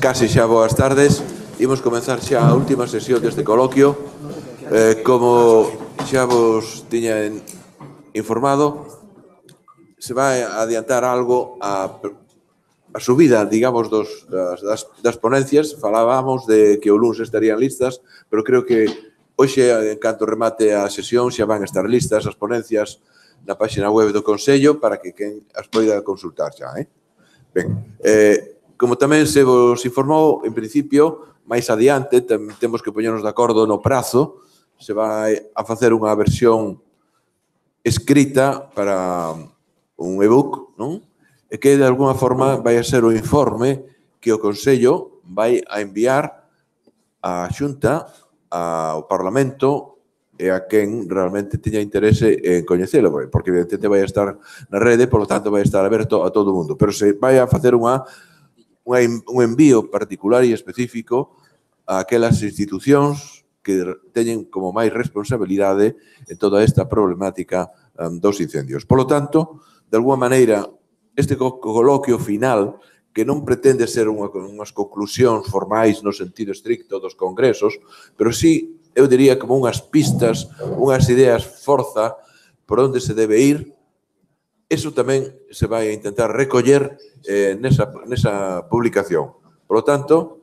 Casi xa boas tardes. Imos comenzar xa a última sesión deste coloquio. Como xa vos tiña informado, se vai adiantar algo a subida, digamos, das ponencias. Falábamos de que o luns estarían listas, pero creo que hoxe, en canto remate a sesión, xa van estar listas as ponencias na página web do Consello para que quen as poida consultar xa, Ben, como tamén se vos informou, en principio, máis adiante, temos que poñernos de acordo no prazo, se vai a facer unha versión escrita para un ebook, non? E que, de alguna forma, vai a ser o informe que o Consello vai a enviar á Xunta, ao Parlamento e a quen realmente teña interese en coñecelo, porque evidentemente vai a estar na rede, por lo tanto vai a estar aberto a todo o mundo. Pero se vai a facer un envío particular e específico a aquelas institucións que teñen como máis responsabilidade en toda esta problemática dos incendios. Por lo tanto, de alguma maneira, este coloquio final, que non pretende ser unhas conclusións formais no sentido estricto dos congresos, pero sí, eu diría, como unhas pistas, unhas ideas forza por onde se debe ir. Eso tamén se vai a intentar recoller nesa publicación. Por lo tanto,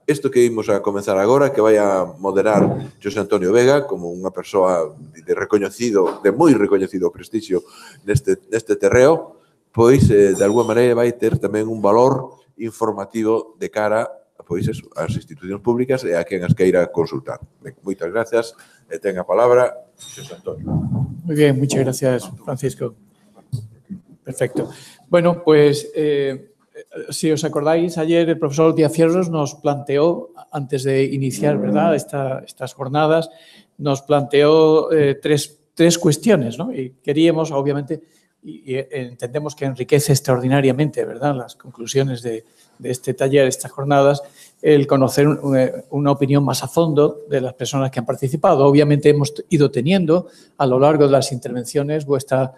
isto que imos a comenzar agora, que vai a moderar José Antonio Vega, como unha persoa de moi recoñecido prestixio neste terreo, pois, de alguma maneira, vai ter tamén un valor informativo de cara ás institucións públicas e a quen as queira consultar. Ben, moitas grazas e ten a palabra José Antonio. Muy bien, muchas gracias, Francisco. Perfecto. Bueno, pues, si os acordáis, ayer el profesor Díaz Fierros nos planteó, antes de iniciar, ¿verdad?, estas jornadas, nos planteó tres cuestiones, ¿no? Y queríamos, obviamente, y entendemos que enriquece extraordinariamente, ¿verdad?, las conclusiones de este taller, estas jornadas, el conocer una opinión más a fondo de las personas que han participado. Obviamente hemos ido teniendo a lo largo de las intervenciones vuestras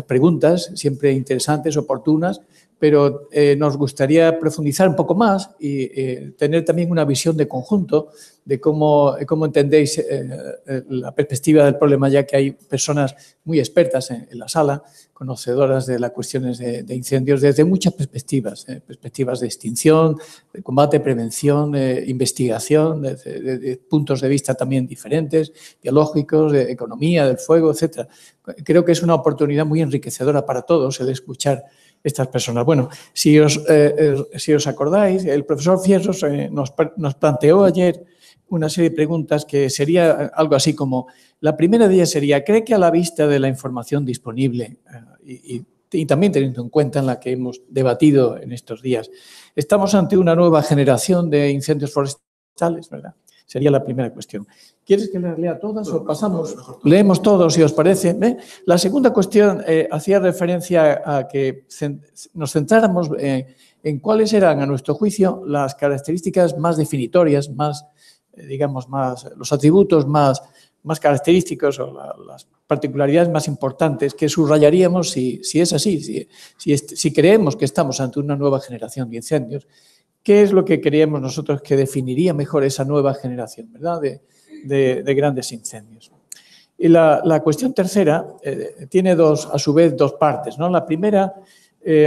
preguntas, siempre interesantes, oportunas, pero nos gustaría profundizar un poco más y tener también una visión de conjunto de cómo entendéis la perspectiva del problema, ya que hay personas muy expertas en la sala, conocedoras de las cuestiones de incendios desde muchas perspectivas, perspectivas de extinción, de combate, prevención, investigación, de puntos de vista también diferentes, biológicos, de economía, del fuego, etc. Creo que es una oportunidad muy enriquecedora para todos el escuchar estas personas. Bueno, si os acordáis, el profesor Fierros nos planteó ayer una serie de preguntas que sería algo así como, la primera de ellas sería, ¿cree que a la vista de la información disponible y también teniendo en cuenta en la que hemos debatido en estos días, estamos ante una nueva generación de incendios forestales, ¿verdad? Sería la primera cuestión. ¿Quieres que las lea todas o pasamos? Leemos todos, si os parece. La segunda cuestión hacía referencia a que nos centráramos en cuáles eran, a nuestro juicio, las características más definitorias, más, digamos, los atributos más característicos o las particularidades más importantes que subrayaríamos si es así, si creemos que estamos ante una nueva generación de incendios. ¿Qué es lo que creemos nosotros que definiría mejor esa nueva generación, ¿verdad?, de grandes incendios? Y la cuestión tercera tiene a su vez dos partes, ¿no? La primera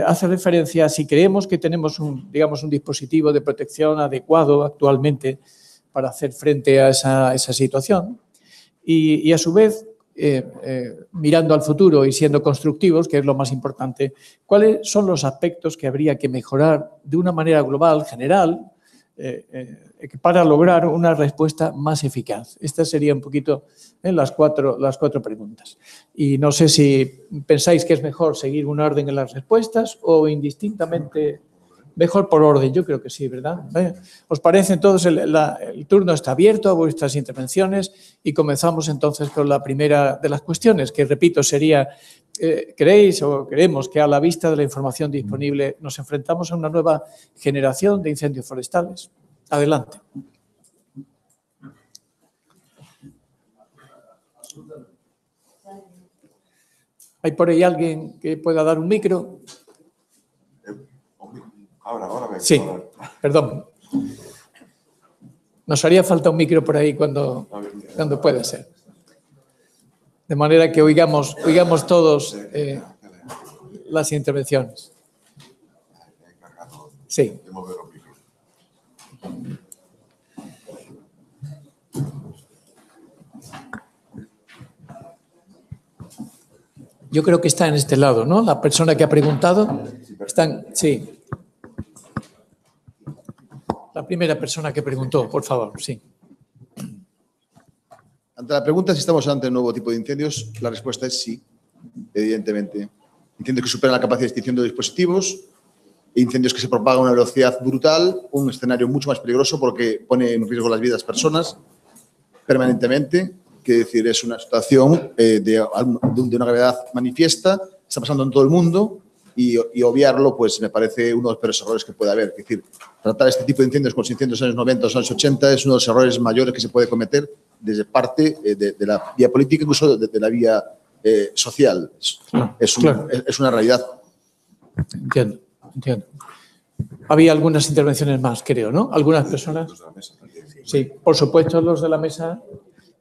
hace referencia a si creemos que tenemos un dispositivo de protección adecuado actualmente para hacer frente a esa situación y a su vez, mirando al futuro y siendo constructivos, que es lo más importante, ¿cuáles son los aspectos que habría que mejorar de una manera global, general, para lograr una respuesta más eficaz? Estas serían un poquito las cuatro preguntas. Y no sé si pensáis que es mejor seguir un orden en las respuestas o indistintamente mejor por orden. Yo creo que sí, ¿verdad? ¿Os parece? Entonces, el turno está abierto a vuestras intervenciones y comenzamos entonces con la primera de las cuestiones, que, repito, sería, ¿creéis o creemos que a la vista de la información disponible nos enfrentamos a una nueva generación de incendios forestales? Adelante. ¿Hay por ahí alguien que pueda dar un micro? Sí, perdón. Nos haría falta un micro por ahí cuando pueda ser. De manera que oigamos todos las intervenciones. Sí. Yo creo que está en este lado, ¿no? La persona que ha preguntado. Sí. La primera persona que preguntó, por favor, sí. Ante la pregunta si estamos ante un nuevo tipo de incendios, la respuesta es sí, evidentemente. Incendios que superan la capacidad de extinción de los dispositivos, incendios que se propagan a una velocidad brutal, un escenario mucho más peligroso porque pone en riesgo las vidas de las personas permanentemente. Quiere decir, es una situación de una gravedad manifiesta, está pasando en todo el mundo y obviarlo pues me parece uno de los peores errores que puede haber. Es decir, tratar este tipo de incendios con los incendios de los años 90 o los años 80 es uno de los errores mayores que se puede cometer desde parte de la vía política, incluso de la vía social. Es una realidad. Entiendo. Había algunas intervenciones más, creo, ¿no? Algunas personas. Sí, por supuesto, los de la mesa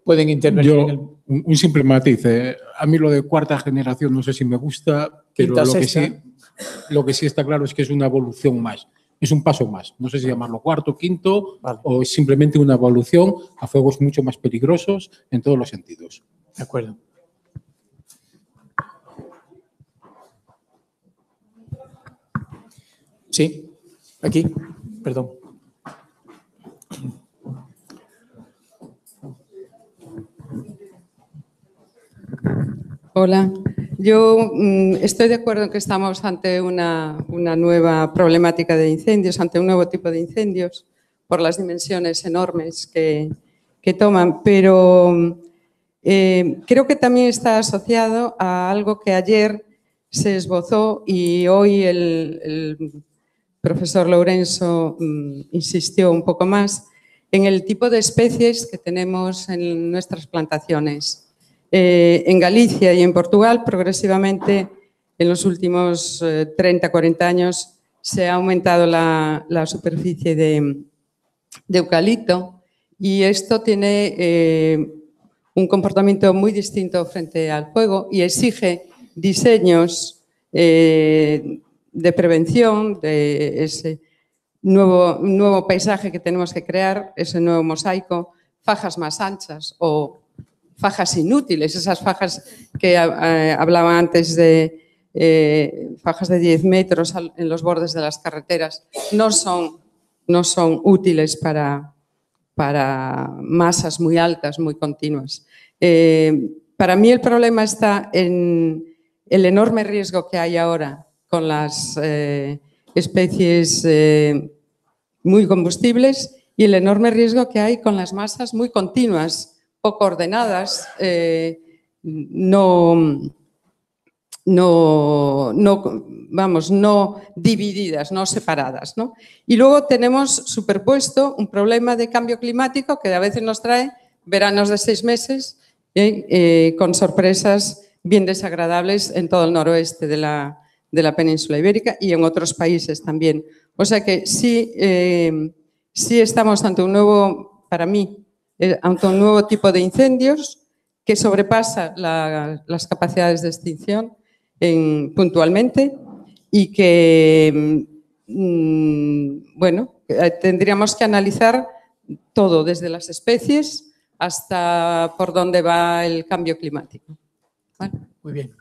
pueden intervenir. Un simple matiz. A mí lo de cuarta generación no sé si me gusta, pero lo que sí está claro es que es una evolución más. Es un paso más. No sé si llamarlo cuarto, quinto, vale, o es simplemente una evolución a fuegos mucho más peligrosos en todos los sentidos. De acuerdo. Sí, aquí, perdón. Hola, yo estoy de acuerdo en que estamos ante una nueva problemática de incendios, ante un nuevo tipo de incendios, por las dimensiones enormes que toman, pero creo que también está asociado a algo que ayer se esbozó y hoy el profesor Lourenço insistió un poco más en el tipo de especies que tenemos en nuestras plantaciones. En Galicia y en Portugal, progresivamente, en los últimos 30, 40 años, se ha aumentado la superficie de eucalipto y esto tiene un comportamiento muy distinto frente al fuego y exige diseños de prevención de ese nuevo paisaje que tenemos que crear, ese nuevo mosaico, fajas más anchas o fajas inútiles, esas fajas que hablaba antes de fajas de 10 metros en los bordes de las carreteras, no son útiles para masas muy altas, muy continuas. Para mí el problema está en el enorme riesgo que hay ahora con las especies muy combustibles y el enorme riesgo que hay con las masas muy continuas, poco ordenadas, no divididas, no separadas, ¿no? Y luego tenemos superpuesto un problema de cambio climático que a veces nos trae veranos de 6 meses con sorpresas bien desagradables en todo el noroeste de la península ibérica y en otros países también. O sea que sí estamos ante un nuevo, para mí, ante un nuevo tipo de incendios que sobrepasa las capacidades de extinción puntualmente y que, bueno, tendríamos que analizar todo, desde las especies hasta por dónde va el cambio climático. ¿Vale? Muy bien.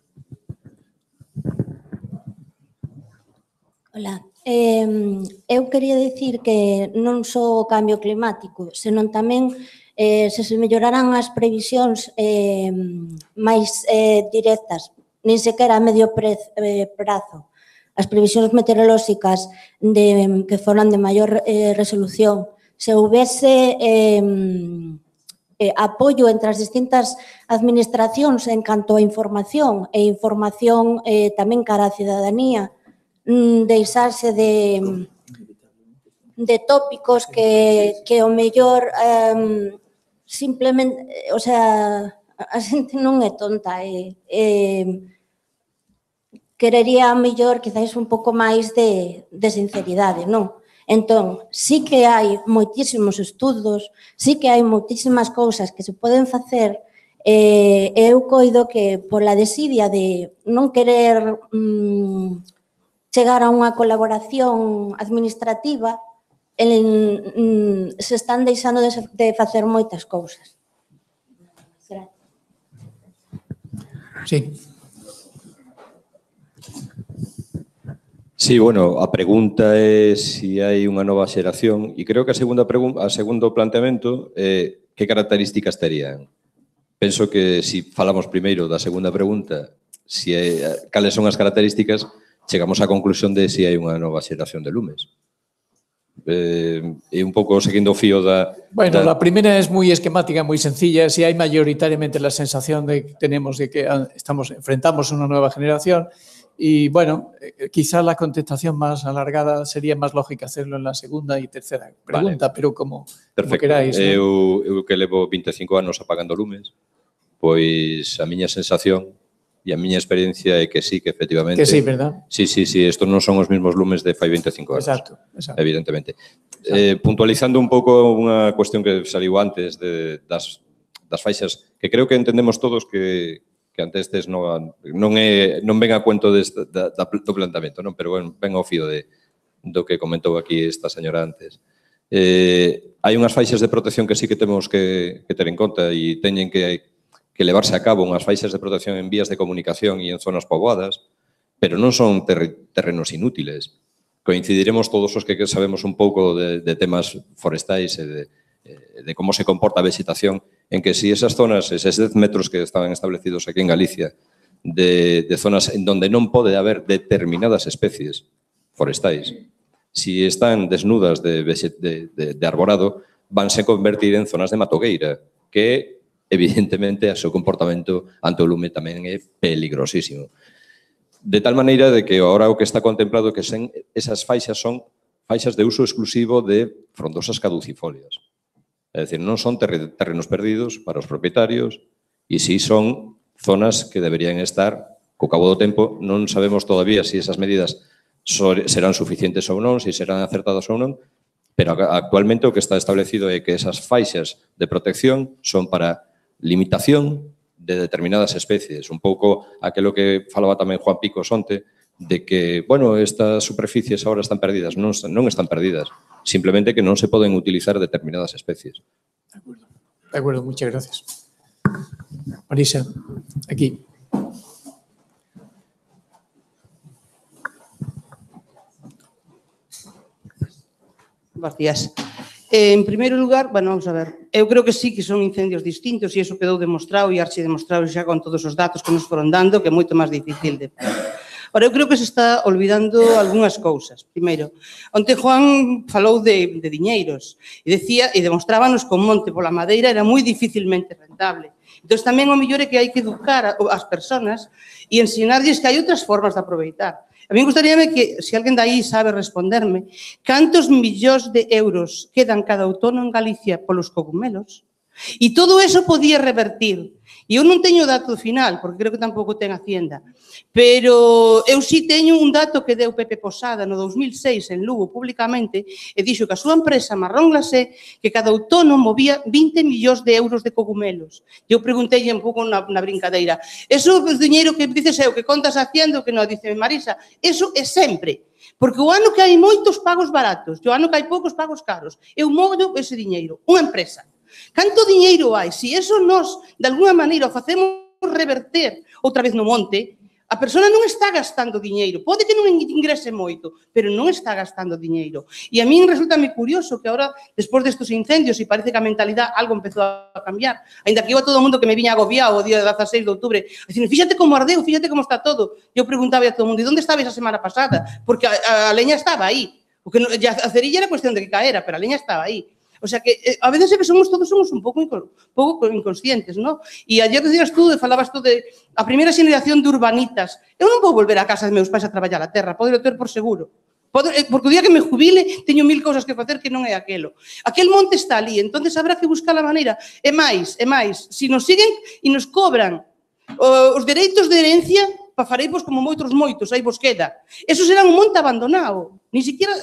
Hola. Eu quería dicir que non só o cambio climático, senón tamén se mellorarán as previsións máis directas, nin sequera a medio prazo. As previsións meteorolóxicas que foran de maior resolución, se houvese apoio entre as distintas administracións en canto a información e información tamén cara á cidadanía, deixarse de tópicos que o mellor simplemente, o sea, a xente non é tonta, que querería a mellor quizáis un pouco máis de sinceridade, non? Entón, sí que hai moitísimos estudos, sí que hai moitísimas cousas que se poden facer. Eu coido que pola desidia de non querer chegar a unha colaboración administrativa, se están deixando de facer moitas cousas. Sí. Sí, bueno, a pregunta é se hai unha nova xeración e creo que a segundo planteamento é que características terían. Penso que se falamos primeiro da segunda pregunta, cales son as características, chegamos á conclusión de se hai unha nova xeración de lumes. E un pouco seguindo o fío da... Bueno, la primera es muy esquemática, muy sencilla. Si hay mayoritariamente la sensación de que tenemos de que enfrentamos una nueva generación. Y bueno, quizá la contestación más alargada sería más lógica hacerlo en la segunda y tercera pregunta, vale. Pero como queráis. ¿No? Eu que levo 25 anos apagando lumes, pois a miña sensación e a miña experiencia é que sí, que efectivamente... Que sí, verdad? Sí, estos non son os mesmos lumes de fai 25 anos. Exacto. Evidentemente. Puntualizando un pouco unha cuestión que saliu antes das faixas, que creo que entendemos todos que ante estes non ven a cuento do plantamento, non? Pero ven ao fío do que comentou aquí esta señora antes. Hai unhas faixas de protección que sí que temos que ter en conta e teñen que levarse a cabo unhas faixas de protección en vías de comunicación e en zonas poboadas, pero non son terrenos inútiles. Coincidiremos todos os que sabemos un pouco de temas forestais e de como se comporta a vegetación, en que si esas zonas, eses 10 metros que estaban establecidos aquí en Galicia, de zonas en donde non pode haber determinadas especies forestais, si están desnudas de arborado, vanse convertir en zonas de matogueira, que evidentemente o seu comportamento ante o lume tamén é peligrosísimo. De tal maneira de que agora o que está contemplado que esas faixas son faixas de uso exclusivo de frondosas caducifolias. É dicir, non son terrenos perdidos para os propietarios e si son zonas que deberían estar, co cabo do tempo, non sabemos todavía se esas medidas serán suficientes ou non, se serán acertadas ou non, pero actualmente o que está establecido é que esas faixas de protección son para limitación de determinadas especies. Un pouco aquilo que falaba tamén Juan Picos onte, de que, bueno, estas superficies ahora están perdidas. Non están perdidas. Simplemente que non se poden utilizar determinadas especies. De acuerdo, muchas gracias. Marisa, aquí. Buenos días. En primeiro lugar, bueno, vamos a ver, eu creo que sí que son incendios distintos e iso quedou demostrado e arche demostrado xa con todos os datos que nos foron dando, que é moito máis difícil de fazer. Ora, eu creo que se está olvidando algunhas cousas. Primeiro, onte Juan falou de diñeiros e demostrábanos que o monte pola madeira era moi dificilmente rentable. Entón, tamén o mellor é que hai que educar as persoas e ensinarlles que hai outras formas de aproveitar. A mí gustaríame que, se alguén de aí sabe responderme, cantos millóns de euros quedan cada outono en Galicia polos cogumelos? E todo eso podía revertir. E eu non teño o dato final, porque creo que tampouco ten Hacienda, pero eu sí teño un dato que deu Pepe Posada no 2006 en Lugo públicamente e dixo que a súa empresa Marrón Glacé que cada outono movía 20 millóns de euros de cogumelos. E eu preguntei un pouco na brincadeira, eso é o diñeiro que dices eu, que contas Hacienda, que non, dice Marisa, eso é sempre. Porque o ano que hai moitos pagos baratos, e o ano que hai poucos pagos caros, eu movo ese diñeiro, unha empresa. Canto diñeiro hai? Se eso nos, de alguna maneira, o facemos reverter outra vez no monte, a persona non está gastando diñeiro. Pode que non ingrese moito, pero non está gastando diñeiro. E a min resulta moi curioso que agora, despois destes incendios, e parece que a mentalidade algo empezou a cambiar, ainda que iba todo o mundo que me viña agobiado o día 16 de outubro, dicindo, fíxate como ardeu, fíxate como está todo. Eu preguntaba a todo o mundo, e onde estabais a semana pasada? Porque a leña estaba aí. O que a cerilla era cuestión de que caera, pero a leña estaba aí. O sea que a veces é que todos somos un pouco inconscientes, ¿no? E ayer decías tú, falabas tú de a primeira xeneración de urbanitas. Eu non vou volver a casa de meus pais a traballar a terra, podo ter por seguro. Porque o día que me jubile teño 1000 cousas que facer que non é aquelo. Aquel monte está ali, entonces habrá que buscar a maneira. E máis, se nos siguen e nos cobran os dereitos de herencia, farei como moitos, aí vos queda. Eso será un monte abandonado. Ni siquiera,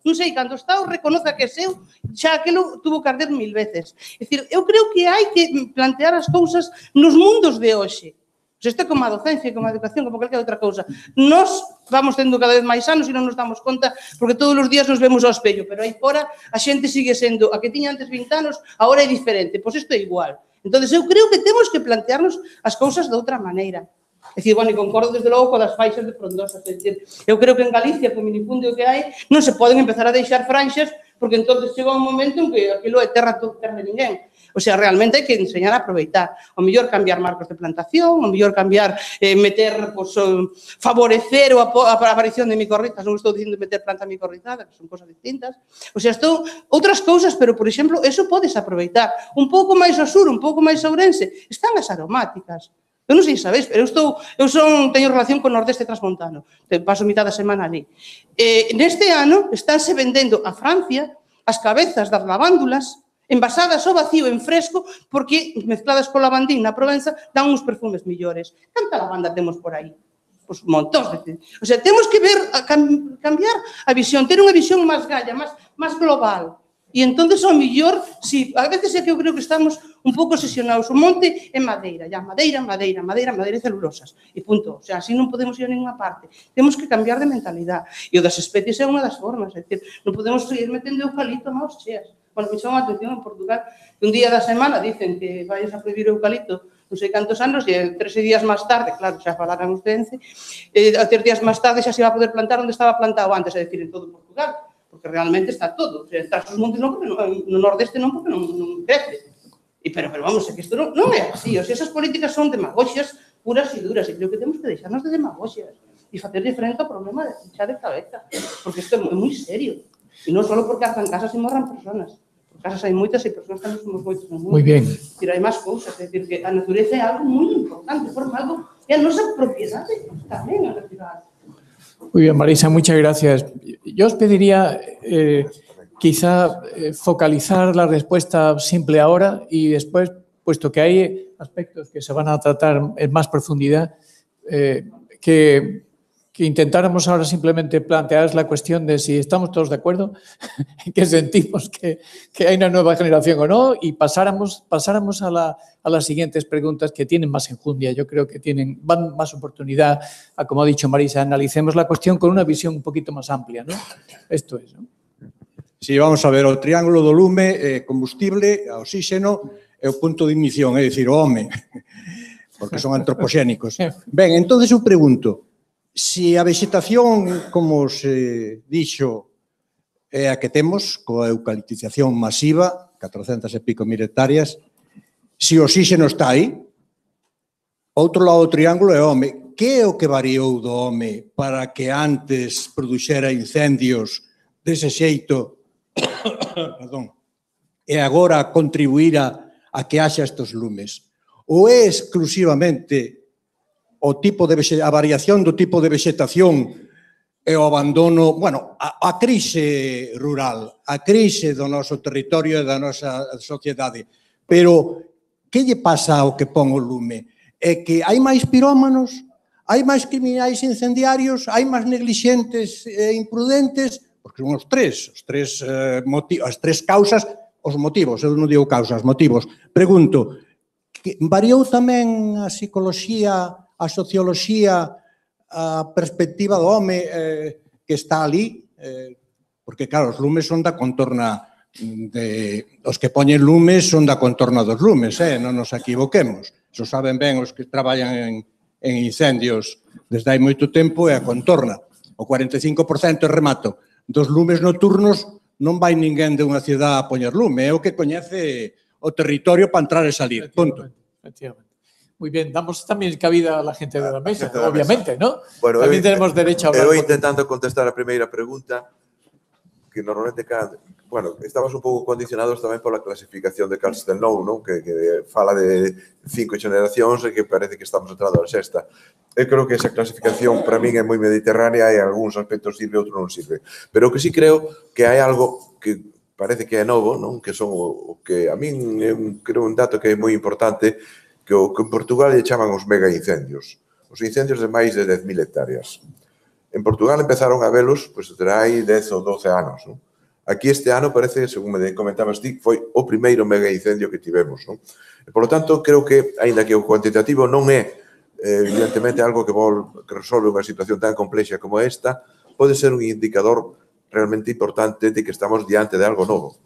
non sei, cando o Estado reconoza que é seu, xa aquilo tuvo que arder 1000 veces. É dicir, eu creo que hai que plantear as cousas nos mundos de hoxe. Isto é como a docencia, como a educación, como calquera outra cousa. Nos vamos tendo cada vez máis anos e non nos damos conta porque todos os días nos vemos ao espello, pero aí fora a xente sigue sendo a que tiña antes 20 anos, agora é diferente. Pois isto é igual. Entón, eu creo que temos que plantearnos as cousas de outra maneira. É dicir, bueno, e concordo desde logo con as faixas de frondosas. É dicir, eu creo que en Galicia, co minifundio que hai, non se poden empezar a deixar franxas porque entón chega un momento en que aquilo é terra de ninguén. O sea, realmente hai que enseñar a aproveitar. O mellor cambiar marcos de plantación, o mellor cambiar, meter, favorecer a aparición de micorrizas. Non estou dicindo meter planta micorrizada, que son cosas distintas. O sea, outras cousas, pero, por exemplo, eso podes aproveitar. Un pouco máis ao sur, un pouco máis a Ourense, están as aromáticas. Eu non sei se sabéis, pero teño relación con o Nordeste transmontano. Paso mitad da semana ali. Neste ano, estánse vendendo a Francia as cabezas das lavándulas envasadas ao vacío en fresco, porque mezcladas co lavandín na Provenza dan uns perfumes millores. Canta lavanda temos por aí? Pois montóns. O sea, temos que cambiar a visión, ter unha visión máis galla, máis global. E entón, ao mellor, a veces é que eu creo que estamos un pouco obsesionados. O monte é madeira, madeira e celulosas. E punto. O sea, así non podemos ir a ninguna parte. Temos que cambiar de mentalidade. E o das especies é unha das formas. É dicir, non podemos seguir metendo eucalipto nas cheas. Bueno, me chama a atención en Portugal que un día da semana dicen que vais a prohibir o eucalipto non sei cantos anos e 13 días máis tarde, claro, xa falaran os de Ence, 3 días máis tarde xa se iba a poder plantar onde estaba plantado antes, é dicir, en todo Portugal, porque realmente está todo. O sea, tras os montes non, porque no Nordeste non, porque non crece. Pero vamos, é que isto non é así. O sea, esas políticas son demagoxias puras e duras e creo que temos que deixarnos de demagoxias e facer diferente ao problema de echar de cabeza, porque isto é moi serio. E non só porque hacen casas e morran personas. Casas hai moitas e persoas tamén somos moitos no mundo. Moi bien. Pero hai máis cousas, é dicir, que a natureza é algo moi importante, forma algo que a nosa propiedade tamén a natureza. Muy bien, Marisa, muchas gracias. Yo os pediría quizá focalizar la respuesta simple ahora y después, puesto que hay aspectos que se van a tratar en más profundidad, que intentáramos ahora simplemente plantear la cuestión de si estamos todos de acuerdo, que sentimos que hay una nueva generación o no, y pasáramos a las siguientes preguntas que tienen más enjundia. Yo creo que van más oportunidad a, como ha dicho Marisa, analicemos la cuestión con una visión un poquito más amplia, ¿no? Esto es, ¿no? Si vamos a ver o triángulo do lume, combustible, oxígeno e o punto de ignición, é dicir, o home, porque son antropoxénicos. Ben, entón eu pregunto, si a vegetación, como se dixo, é a que temos, coa eucaliptización masiva, 400 e pico mil hectáreas, si o oxígeno está aí, outro lado do triángulo é o home. Que é o que variou do home para que antes produxera incendios dese xeito e agora contribuíra a que haxa estes lumes? Ou é exclusivamente a variación do tipo de vegetación e o abandono, bueno, a crise rural, a crise do noso territorio e da nosa sociedade. Pero, que lle pasa ao que pon o lume? É que hai máis pirómanos, hai máis criminais incendiarios, hai máis neglixentes e imprudentes, porque son as tres causas, os motivos, eu non digo causas, motivos. Pregunto, variou tamén a psicoloxía, a socioloxía, a perspectiva do home que está ali, porque, claro, os lumes son da contorna, os que poñen lumes son da contorna dos lumes, non nos equivoquemos. Iso saben ben os que traballan en incendios desde hai moito tempo, é a contorna. O 45% é remato. Dos lumes nocturnos non vai ninguén de unha cidade a poñer lume, é o que coñece o territorio para entrar e salir, punto. Efectivamente. Muy bien, damos también cabida a la gente de la mesa, obviamente, ¿no? Bueno, también tenemos derecho a hablar. Eu intentando contestar a primeira pregunta, que normalmente, bueno, estamos un pouco condicionados tamén pola clasificación de Castelnou, non? Que fala de 5 generacións e que parece que estamos entrando a sexta. Eu creo que esa clasificación para min é moi mediterránea e en algúns aspectos sirve, outros non sirve. Pero que sí creo que hai algo que parece que é novo, non? Que son o que a min creo un dato que é moi importante, que en Portugal lle chaman os mega incendios. os incendios de máis de 10.000 hectáreas. En Portugal empezaron a velos, pois terá aí 10 ou 12 anos, non? Aquí este ano parece, según me comentabas ti, foi o primeiro mega incendio que tivemos, non? E, por lo tanto, creo que, aínda que o cuantitativo non é evidentemente algo que resolve unha situación tan complexa como esta, pode ser un indicador realmente importante de que estamos diante de algo novo.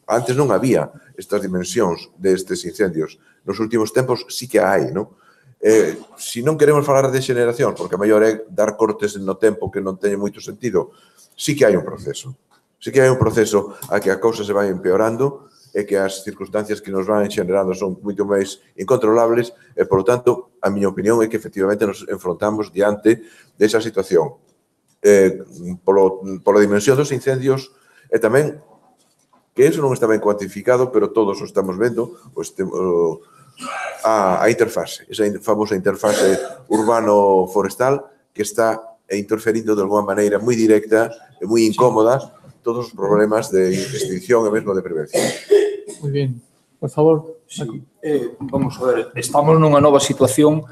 Antes non había estas dimensións destes incendios. Nos últimos tempos sí que hai, non? Se non queremos falar de xeneración, porque a mellor é dar cortes no tempo que non teñen moito sentido, sí que hai un proceso. Sí que hai un proceso a que a cousa se vai empeorando e que as circunstancias que nos van xenerando son moito máis incontrolables e, por lo tanto, a miña opinión é que efectivamente nos enfrontamos diante desa situación. Pola dimensión dos incendios e tamén que eso non está ben cuantificado, pero todos o estamos vendo, a interfase, esa famosa interfase urbano-forestal que está interferindo de alguma maneira moi directa e moi incómoda todos os problemas de extinción e mesmo de prevención. Moi ben. Por favor. Sí. Vamos a ver, estamos nunha nova situación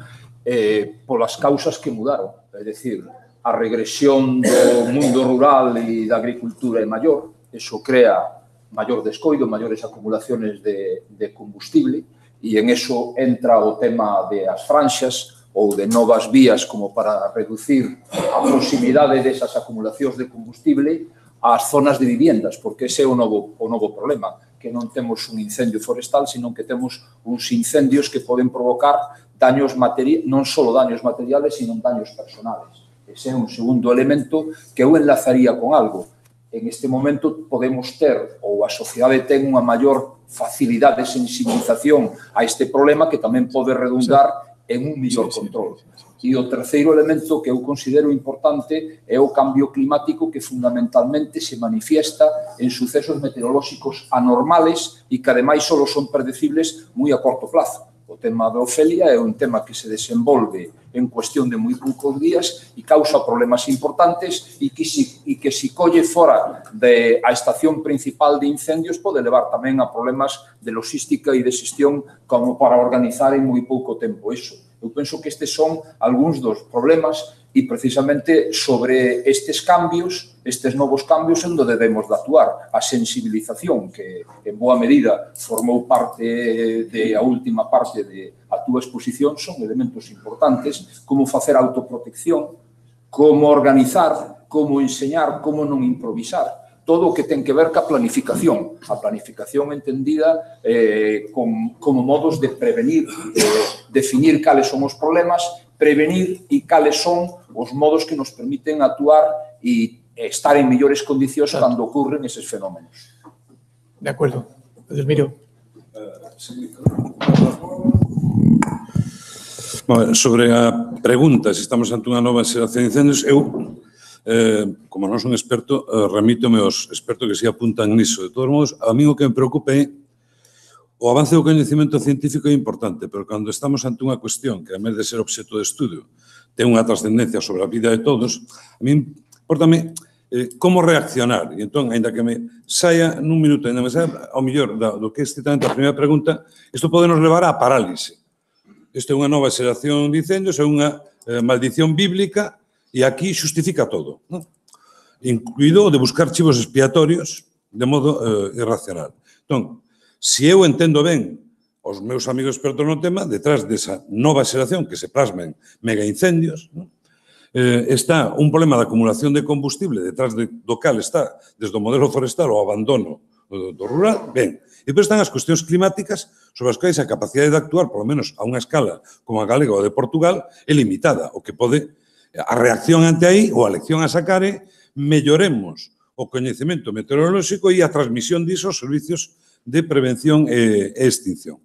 polas causas que mudaron. É dicir, a regresión do mundo rural e da agricultura é maior, eso crea maior descoido, maiores acumulaciones de combustible, e en eso entra o tema de as franxas ou de novas vías como para reducir a proximidade desas acumulacións de combustible ás zonas de viviendas, porque ese é o novo problema, que non temos un incendio forestal, sino que temos uns incendios que poden provocar daños materiais, non só daños materiales, sino daños personales. Ese é un segundo elemento que eu enlazaría con algo. En este momento podemos ter, ou a sociedade ten unha maior facilidade de sensibilización a este problema que tamén pode redundar en un mellor control. E o terceiro elemento que eu considero importante é o cambio climático que fundamentalmente se manifiesta en sucesos meteorolóxicos anormales e que ademais só son predecibles moi a corto plazo. O tema da Ofelia é un tema que se desenvolve en cuestión de moi poucos días e causa problemas importantes e que se colle fora da estación principal de incendios pode levar tamén a problemas de logística e de xestión como para organizar en moi pouco tempo iso. Eu penso que estes son algúns dos problemas e precisamente sobre estes cambios, estes novos cambios, onde debemos de actuar. A sensibilización, que en boa medida formou parte da última parte da túa exposición, son elementos importantes, como facer autoprotección, como organizar, como enseñar, como non improvisar. Todo o que ten que ver ca planificación. A planificación entendida como modos de prevenir, definir cales son os problemas, prevenir e cales son os modos que nos permiten actuar e estar en mellores condicións cando ocurren eses fenómenos. De acordo. Edelmiro. Sobre a pregunta se estamos ante unha nova xeración de incendios, eu, como non son experto, remítome aos expertos que se apuntan niso. De todos modos, a mí o que me preocupa é o avance do coñecemento científico é importante, pero cando estamos ante unha cuestión que, a vez de ser obxecto de estudio, ten unha trascendencia sobre a vida de todos, a mí importame como reaccionar. E entón, ainda que me saia nun minuto, ainda me saia ao mellor do que é estrictamente a primeira pregunta, isto pode nos levar á parálise. Isto é unha nova xeración de incendios, é unha maldición bíblica e aquí xustifica todo, incluído o de buscar chivos expiatorios de modo irracional. Entón, se eu entendo ben os meus amigos expertos no tema, detrás desa nova xeración que se plasma en mega incendios, está un problema de acumulación de combustible detrás do cal está, desde o modelo forestal o abandono do rural, ben. E depois están as cuestións climáticas sobre as quais a capacidade de actuar, polo menos a unha escala como a galega ou de Portugal, é limitada. O que pode, a reacción ante aí, ou a lección a sacar é, melloremos o coñecemento meteorolóxico e a transmisión diso aos servicios de prevención e extinción.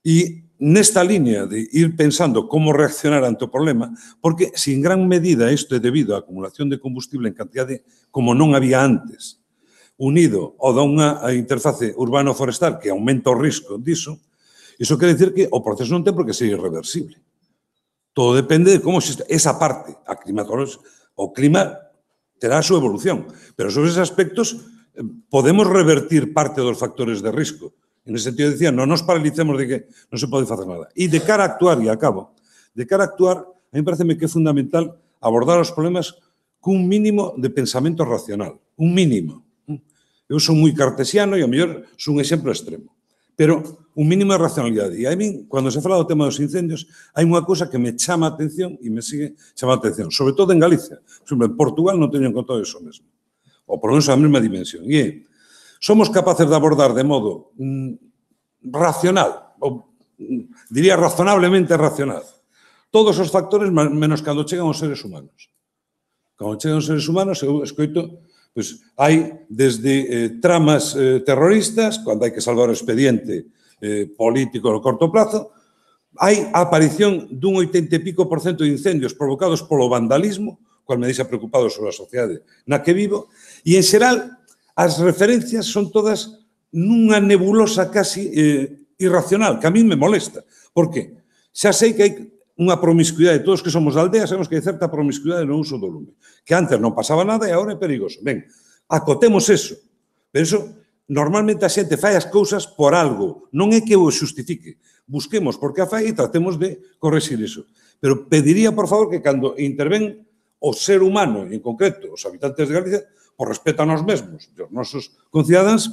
E nesta línea de ir pensando como reaccionar ante o problema, porque se en gran medida isto é debido á acumulación de combustible en cantidade como non había antes, unido ao da unha interface urbano-forestal que aumenta o risco diso, iso quere dicir que o proceso non ten por que ser irreversible. Todo depende de como esa parte, a climatolóxica, o clima terá a súa evolución, pero sobre esos aspectos podemos revertir parte dos factores de risco. En ese sentido, decía, non nos paralicemos de que non se pode facer nada. E de cara a actuar, e acabo, de cara a actuar, A mí pareceme que é fundamental abordar os problemas cun mínimo de pensamento racional, un mínimo. Eu son moi cartesiano e, ao mellor, son un exemplo extremo. Pero un mínimo de racionalidade. E a mí, cando se fala do tema dos incendios, hai unha cousa que me chama a atención e me sigue chamando a atención, sobre todo en Galicia. Por exemplo, en Portugal non teño contado iso mesmo. Ou por lo menos a mesma dimensión. E é, somos capaces de abordar de modo racional, ou diría razonablemente racional, todos os factores menos cando chegan os seres humanos. Cando chegan os seres humanos, eu escoito, pois, hai desde tramas terroristas, cando hai que salvar o expediente político no corto plazo, hai a aparición dun 80 e pico % de incendios provocados polo vandalismo, cual me deixa preocupado sobre a sociedade na que vivo, e, en xeral, as referencias son todas nunha nebulosa casi irracional, que a mí me molesta. Por qué? Xa sei que hai unha promiscuidade, todos que somos da aldea sabemos que hai certa promiscuidade no uso do lume, que antes non pasaba nada e agora é perigoso. Ben, acotemos eso, pero eso, normalmente a xente fai as cousas por algo, non é que o xustifique, busquemos por que a fai e tratemos de correxir iso. Pero pediría, por favor, que cando interven o ser humano, en concreto, os habitantes de Galicia, por respeto a nós mesmos, os nosos concidadáns,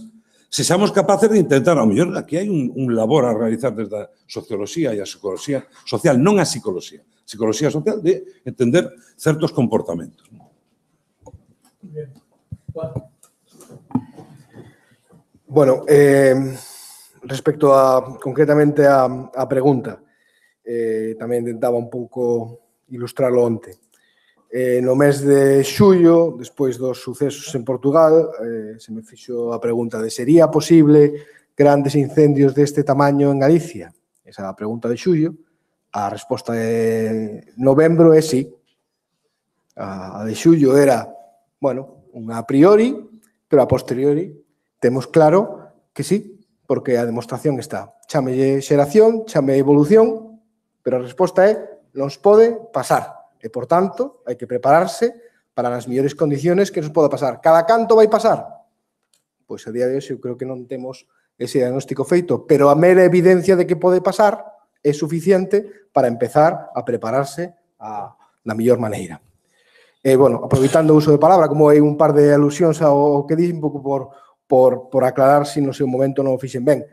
sexamos capaces de intentar, ao mellor, aquí hai un labor a realizar desde a socioloxía e a psicología social, non a psicología social, de entender certos comportamentos. Bueno, respecto concretamente a pregunta, tamén intentaba un pouco ilustrarlo onte. No mes de xullo, despois dos sucesos en Portugal, se me fixo a pregunta de sería posible grandes incendios deste tamaño en Galicia? Esa é a pregunta de xullo. A resposta de novembro é sí. A de xullo era, bueno, unha a priori, pero a posteriori temos claro que sí, porque a demostración está. Chámelle xeración, chámelle evolución, pero a resposta é non pode pasar. E, por tanto, hai que prepararse para as mellores condiciones que nos poda pasar. Cada canto vai pasar? Pois a día de hoxe eu creo que non temos ese diagnóstico feito, pero a mera evidencia de que pode pasar é suficiente para empezar a prepararse da mellor maneira. E, bueno, aproveitando o uso de palabra, como hai un par de alusións ao que dixen, un pouco por aclarar se no seu momento non o fixen ben,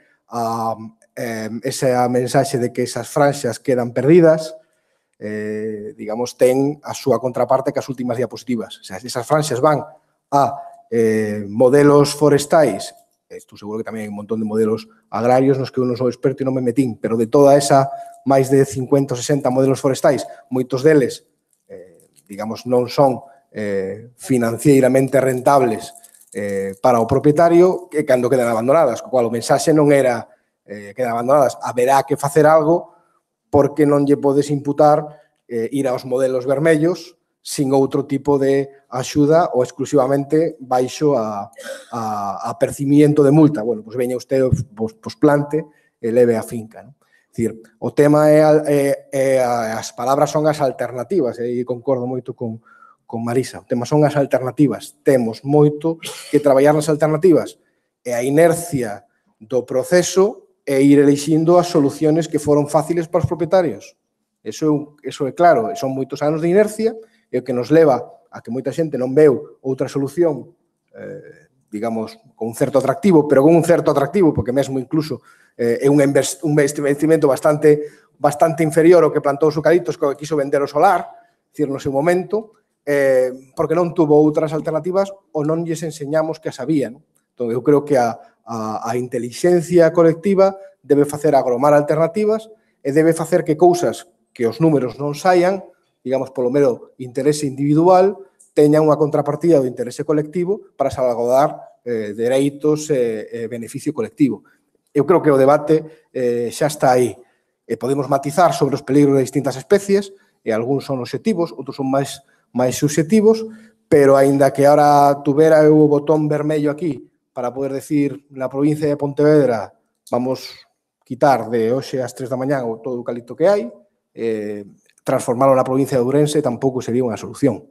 esa mensaxe de que esas franxas quedan perdidas, digamos, ten a súa contraparte que as últimas diapositivas. O sea, esas franxas van a modelos forestais, estou seguro que tamén hai un montón de modelos agrarios nos que eu non sou experto e non me metín, pero de toda esa máis de 50 ou 60 modelos forestais, moitos deles, digamos, non son financieiramente rentables para o propietario e cando quedan abandonadas, co cual o mensaxe non era quedan abandonadas, haberá que facer algo porque non lle podes imputar ir aos modelos vermellos sin outro tipo de axuda ou exclusivamente baixo a percibimiento de multa. Bueno, pois veña usted, pois plante e leve a finca. É dicir, o tema as palabras son as alternativas, e concordo moito con Marisa. O tema son as alternativas. Temos moito que traballar nas alternativas e a inercia do proceso e ir elixindo as soluciones que foron fáciles para os propietarios. Eso é claro, son moitos anos de inercia e o que nos leva a que moita xente non veu outra solución, digamos, con un certo atractivo, pero con un certo atractivo, porque mesmo incluso é un investimento bastante inferior ao que plantou os eucaliptos, que quiso vender o solar, dicir, no seu momento, porque non tuvo outras alternativas ou non lles enseñamos que as habían. Entón, eu creo que a intelixencia colectiva debe facer agromar alternativas e debe facer que cousas que os números non saian, digamos, polo mero interese individual, teñan unha contrapartida do interese colectivo para salvaguardar dereitos e beneficio colectivo. Eu creo que o debate xa está aí. Podemos matizar sobre os peligros de distintas especies, e algúns son obxectivos, outros son máis subxectivos, pero aínda que ahora tuvera o botón vermello aquí para poder decir na provincia de Pontevedra vamos quitar de hoxe ás 3 da mañá todo o eucalipto que hai, transformarlo na provincia de Ourense tampouco sería unha solución.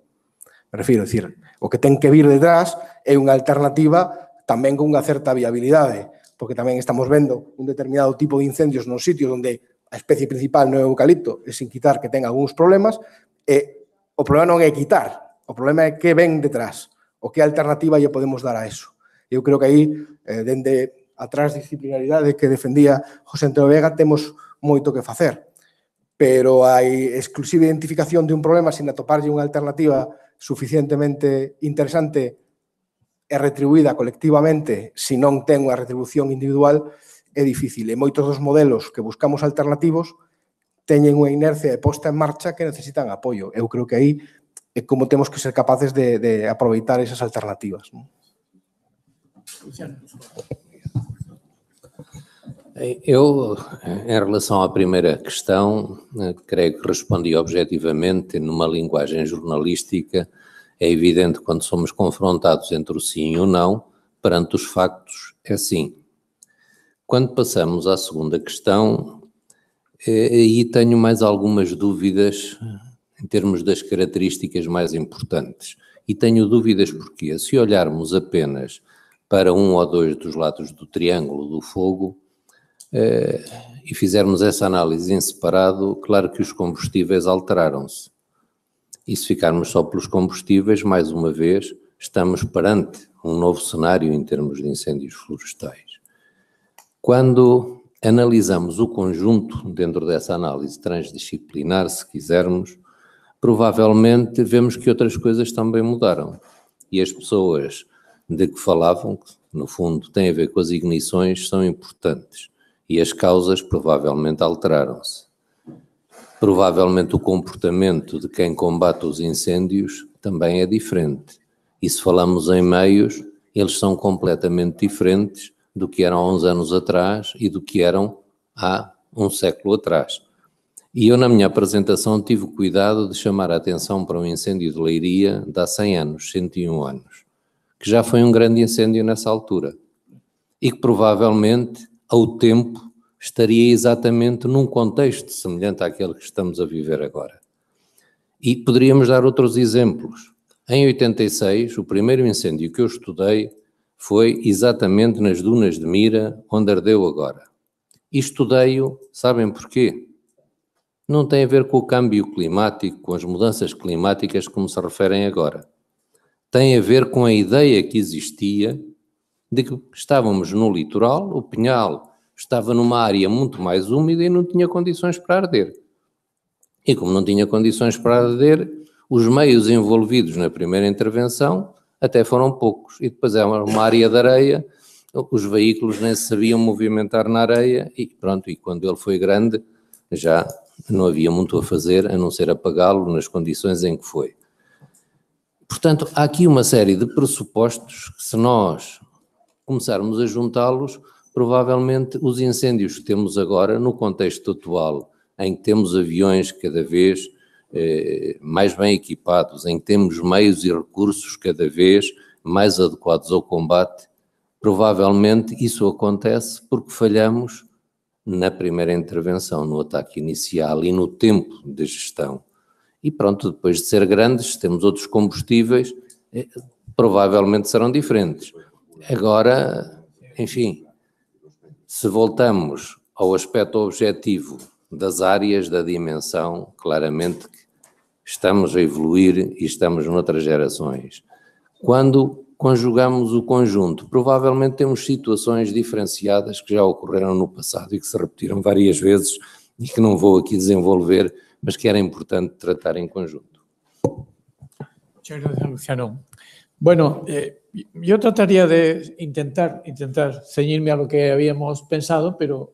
Me refiro, é dicir, o que ten que vir detrás é unha alternativa tamén con unha certa viabilidade, porque tamén estamos vendo un determinado tipo de incendios nos sitios onde a especie principal non é o eucalipto, e sin quitar que ten algúns problemas, e o problema non é quitar, o problema é que ven detrás, o que alternativa lle podemos dar a eso. Eu creo que aí, dende a transdisciplinaridade que defendía José Antonio Vega, temos moito que facer, pero a exclusiva identificación de un problema sin atoparlle unha alternativa suficientemente interesante e retribuída colectivamente, se non ten unha retribución individual, é difícil. E moitos dos modelos que buscamos alternativos teñen unha inercia de posta en marcha que necesitan apoio. Eu creo que aí é como temos que ser capaces de aproveitar esas alternativas. Eu, em relação à primeira questão, creio que respondi objetivamente numa linguagem jornalística. É evidente quando somos confrontados entre o sim e o não, perante os factos é sim. Quando passamos à segunda questão, aí tenho mais algumas dúvidas em termos das características mais importantes. E tenho dúvidas porque, se olharmos apenas para um ou dois dos lados do triângulo do fogo, e fizermos essa análise em separado, claro que os combustíveis alteraram-se. E se ficarmos só pelos combustíveis, mais uma vez, estamos perante um novo cenário em termos de incêndios florestais. Quando analisamos o conjunto dentro dessa análise transdisciplinar, se quisermos, provavelmente vemos que outras coisas também mudaram. E as pessoas de que falavam, que no fundo têm a ver com as ignições, são importantes. E as causas provavelmente alteraram-se. Provavelmente o comportamento de quem combate os incêndios também é diferente. E se falamos em meios, eles são completamente diferentes do que eram há uns anos atrás e do que eram há um século atrás. E eu, na minha apresentação, tive o cuidado de chamar a atenção para um incêndio de Leiria de há 100 anos, 101 anos, que já foi um grande incêndio nessa altura e que provavelmente, ao tempo, estaria exatamente num contexto semelhante àquele que estamos a viver agora. E poderíamos dar outros exemplos. Em 86, o primeiro incêndio que eu estudei foi exatamente nas dunas de Mira, onde ardeu agora. E estudei-o, sabem porquê? Não tem a ver com o câmbio climático, com as mudanças climáticas como se referem agora. Tem a ver com a ideia que existia de que estávamos no litoral, o Pinhal estava numa área muito mais úmida e não tinha condições para arder. E como não tinha condições para arder, os meios envolvidos na primeira intervenção até foram poucos. E depois era uma área de areia, os veículos nem se sabiam movimentar na areia e pronto, e quando ele foi grande já não havia muito a fazer a não ser apagá-lo nas condições em que foi. Portanto, há aqui uma série de pressupostos que, se nós começarmos a juntá-los, provavelmente os incêndios que temos agora, no contexto atual, em que temos aviões cada vez mais bem equipados, em que temos meios e recursos cada vez mais adequados ao combate, provavelmente isso acontece porque falhamos na primeira intervenção, no ataque inicial e no tempo de gestão. E pronto, depois de ser grandes, temos outros combustíveis, provavelmente serão diferentes. Agora, enfim, se voltamos ao aspecto objetivo das áreas, da dimensão, claramente que estamos a evoluir e estamos noutras gerações. Quando conjugamos o conjunto, provavelmente temos situações diferenciadas que já ocorreram no passado e que se repetiram várias vezes e que não vou aqui desenvolver, mas que era importante tratar em conjunto. Muchas gracias, Luciano. Bueno, yo trataría de intentar ceñirme a lo que habíamos pensado, pero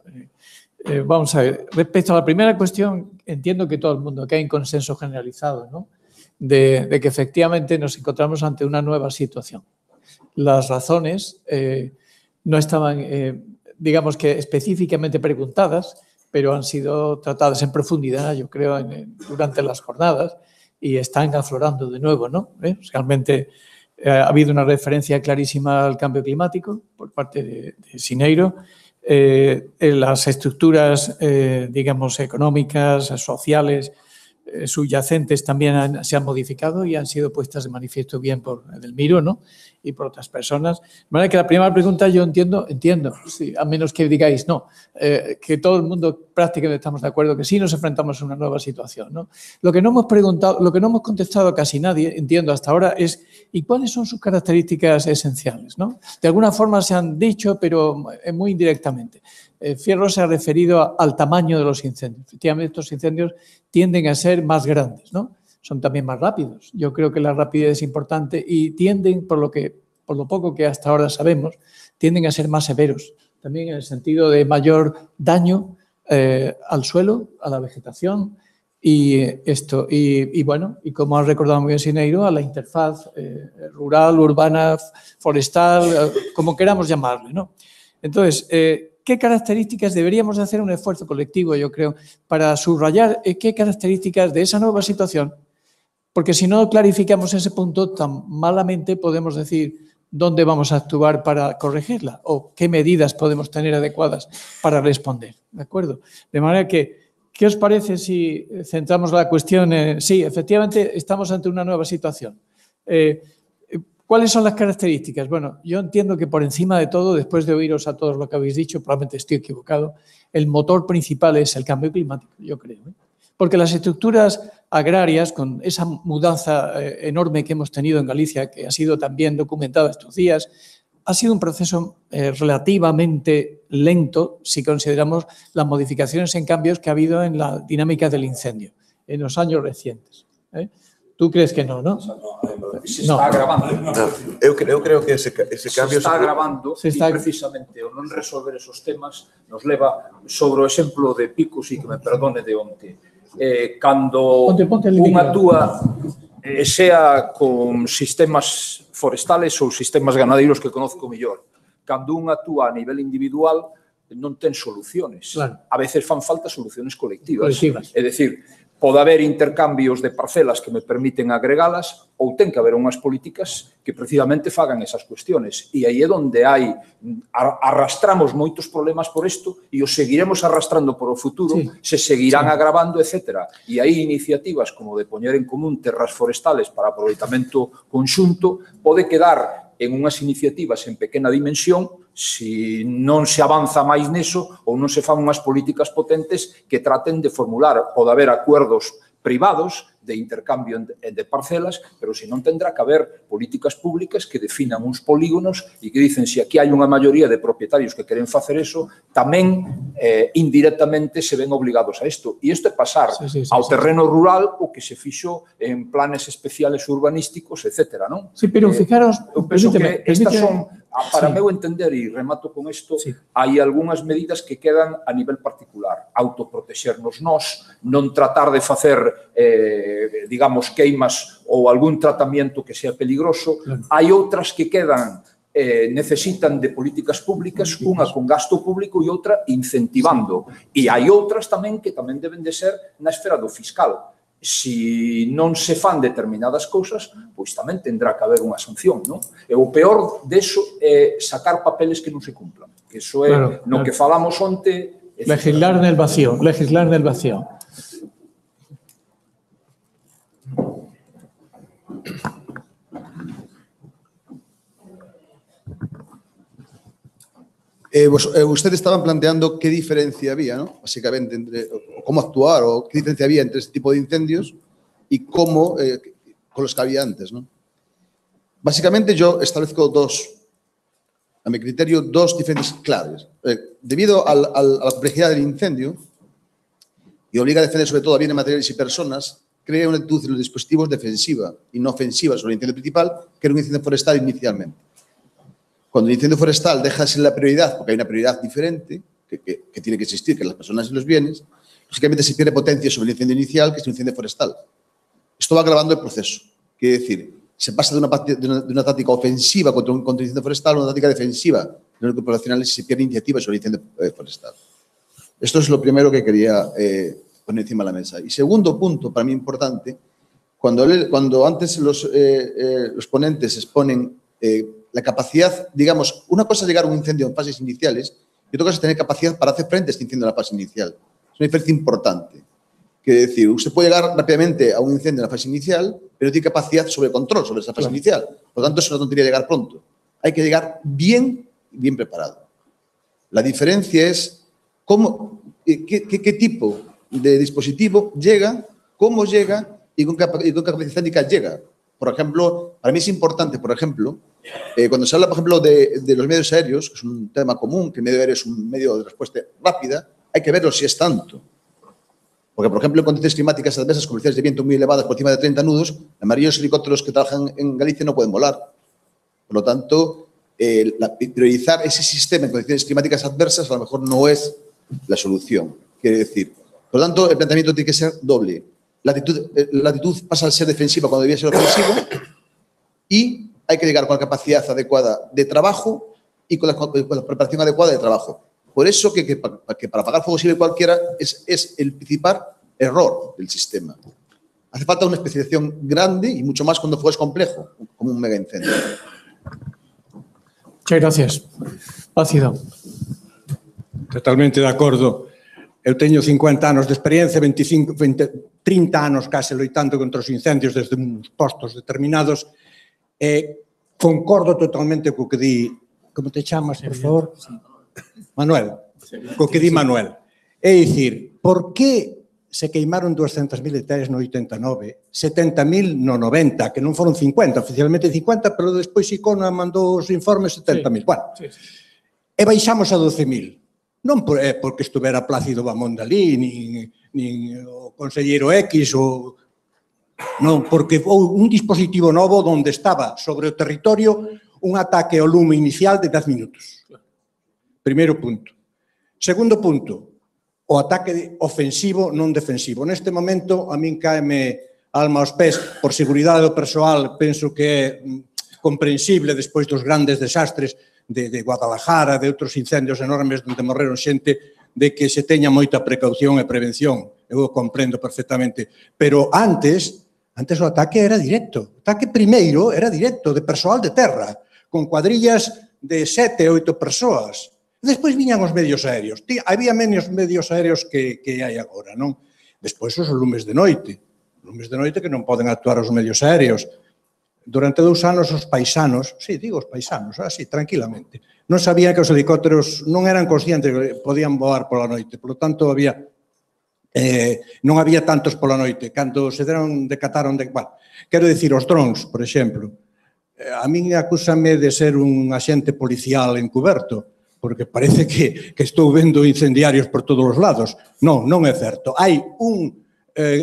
vamos a ver. Respecto a la primera cuestión, entiendo que todo el mundo, que hay un consenso generalizado, ¿no? De que efectivamente nos encontramos ante una nueva situación. Las razones no estaban, digamos que específicamente preguntadas, pero han sido tratadas en profundidad, yo creo, durante las jornadas y están aflorando de nuevo, ¿no? Realmente ha habido una referencia clarísima al cambio climático por parte de Sineiro. Las estructuras, digamos, económicas, sociales, subyacentes también se han modificado y han sido puestas de manifiesto bien por Edelmiro, ¿no? Y por otras personas. De manera que la primera pregunta yo entiendo, sí, a menos que digáis no, que todo el mundo prácticamente estamos de acuerdo que sí nos enfrentamos a una nueva situación, ¿no? Lo que no hemos preguntado, lo que no hemos contestado casi nadie, entiendo hasta ahora, es ¿y cuáles son sus características esenciales, ¿no? De alguna forma se han dicho, pero muy indirectamente. Fierro se ha referido al tamaño de los incendios. Efectivamente, estos incendios tienden a ser más grandes, ¿no? Son también más rápidos. Yo creo que la rapidez es importante y tienden, por lo poco que hasta ahora sabemos, tienden a ser más severos. También en el sentido de mayor daño al suelo, a la vegetación y bueno, y como ha recordado muy bien Sineiro, a la interfaz rural, urbana, forestal, como queramos llamarle, ¿no? Entonces, ¿qué características deberíamos de hacer un esfuerzo colectivo, yo creo, para subrayar qué características de esa nueva situación? Porque si no clarificamos ese punto, tan malamente podemos decir dónde vamos a actuar para corregirla o qué medidas podemos tener adecuadas para responder, ¿de acuerdo? De manera que, ¿qué os parece si centramos la cuestión en... Sí, efectivamente, estamos ante una nueva situación. ¿Cuáles son las características? Bueno, yo entiendo que por encima de todo, después de oíros a todos lo que habéis dicho, probablemente estoy equivocado, el motor principal es el cambio climático, yo creo, ¿eh? Porque las estructuras agrarias, con esa mudanza enorme que hemos tenido en Galicia, que ha sido también documentada estos días, ha sido un proceso relativamente lento si consideramos las modificaciones en cambios que ha habido en la dinámica del incendio en los años recientes. Tú crees que no, ¿no? Se está agravando. Eu creo que ese cambio... Se está agravando e precisamente o non resolver esos temas nos leva sobre o exemplo de Picos e que me perdone de onte. Cando un actúa sea con sistemas forestales ou sistemas ganadeiros que conozco mellor, cando un actúa a nivel individual non ten soluciones. Claro. A veces fan falta soluciones colectivas. É dicir, pode haber intercambios de parcelas que me permiten agregalas ou ten que haber unhas políticas que precisamente fagan esas cuestiones. E aí é onde arrastramos moitos problemas por isto e os seguiremos arrastrando por o futuro, se seguirán agravando, etc. E aí iniciativas como de poñer en común terras forestales para aproveitamento conxunto pode quedar en unhas iniciativas en pequena dimensión se non se avanza máis neso ou non se fan unhas políticas potentes que traten de formular. Pode haber acuerdos privados de intercambio de parcelas, pero se non tendrá que haber políticas públicas que definan uns polígonos e que dicen se aquí hai unha maioría de propietarios que queren facer eso, tamén indirectamente se ven obligados a isto. E isto é pasar ao terreno rural o que se fixo en planes especiales urbanísticos, etc. Sí, pero fijaros... Eu penso que estas son, para meu entender, e remato con isto, hai algunhas medidas que quedan a nivel particular. Autoprotexernos nós, non tratar de facer digamos, queimas ou algún tratamento que sea peligroso. Hai outras que quedan, necesitan de políticas públicas, unha con gasto público e outra incentivando. E hai outras tamén que tamén deben de ser na esfera do fiscal. Se non se fan determinadas cousas, pois tamén tendrá que haber unha sanción, non? E o peor deso é sacar papeles que non se cumplan. Iso é no que falamos onte... Legislar en el vacío, legislar en el vacío. Ustedes estaban planteando qué diferencia había, ¿no? Básicamente, entre cómo actuar o qué diferencia había entre este tipo de incendios y cómo, con los que había antes, ¿no? Básicamente yo establezco a mi criterio, dos diferentes claves. Debido a la complejidad del incendio y obliga a defender sobre todo a bienes materiales y personas, crea una actitud en los dispositivos defensiva y no ofensiva sobre el incendio principal, que era un incendio forestal inicialmente. Cuando el incendio forestal deja de ser la prioridad, porque hay una prioridad diferente que tiene que existir, que las personas y los bienes, lógicamente se pierde potencia sobre el incendio inicial, que es un incendio forestal. Esto va agravando el proceso. Quiere decir, se pasa de una táctica ofensiva contra el incendio forestal a una táctica defensiva, de los populacionales se pierde iniciativa sobre el incendio forestal. Esto es lo primero que quería poner encima de la mesa. Y segundo punto, para mí importante, cuando antes los ponentes exponen la capacidad, digamos, una cosa es llegar a un incendio en fases iniciales y otra cosa es tener capacidad para hacer frente a este incendio en la fase inicial. Es una diferencia importante. Quiere decir, usted puede llegar rápidamente a un incendio en la fase inicial, pero no tiene capacidad sobre control sobre esa fase inicial. Por lo tanto, es una tontería llegar pronto. Hay que llegar bien preparado. La diferencia es cómo qué tipo de dispositivo llega, cómo llega y con qué capacidad técnica llega. Por ejemplo, para mí es importante, por ejemplo, cuando se habla, por ejemplo, de los medios aéreos, que es un tema común, que el medio aéreo es un medio de respuesta rápida, hay que verlo si es tanto. Porque, por ejemplo, en condiciones climáticas adversas, con velocidades de viento muy elevadas, por encima de 30 nudos, la mayoría de los helicópteros que trabajan en Galicia no pueden volar. Por lo tanto, priorizar ese sistema en condiciones climáticas adversas a lo mejor no es la solución. Quiere decir, por lo tanto, el planteamiento tiene que ser doble. La actitud pasa a ser defensiva cuando debía ser ofensivo y hay que llegar con la capacidad adecuada de trabajo y con la preparación adecuada de trabajo. Por eso que para apagar fuego civil cualquiera es el principal error del sistema. Hace falta una especialización grande y mucho más cuando el fuego es complejo, como un mega incendio. Muchas gracias. Plácido. Totalmente de acordo. Eu teño 50 anos de experiencia, 30 anos case loitando contra os incendios desde uns postos determinados. Concordo totalmente co que di... Como te chamas, por favor? Manuel. Co que di Manuel. É dicir, por que se queimaron 200.000 hectáreas no 89, 70.000 no 90, que non foron 50, oficialmente 50, pero despois Icona mandou os informes 70.000. Bueno, e baixamos a 12.000. Non porque estuvera Plácido Bamón Dalí, nin o conselleiro X, non, porque houve un dispositivo novo onde estaba sobre o territorio un ataque ao lume inicial de 10 minutos. Primeiro punto. Segundo punto, o ataque ofensivo non defensivo. Neste momento, a min caeme alma aos pés, por seguridade do persoal, penso que é comprensible despois dos grandes desastres de Guadalajara, de outros incendios enormes onde morreron xente, de que se teña moita precaución e prevención. Eu o comprendo perfectamente. Pero antes o ataque era directo. O ataque primeiro era directo, de persoal de terra, con cuadrillas de 7 ou 8 persoas. Despois viñan os medios aéreos. Había menos medios aéreos que hai agora, non? Despois os lumes de noite. Lumes de noite que non poden actuar os medios aéreos. Durante 2 anos os paisanos, digo os paisanos, así, tranquilamente, non sabían que os helicópteros non eran conscientes que podían voar pola noite, por lo tanto non había tantos pola noite. Cando se decataron de... Bueno, quero dicir, os drones, por exemplo, a min acúsame de ser un axente policial encuberto, porque parece que estou vendo incendiarios por todos os lados. Non, non é certo. Hai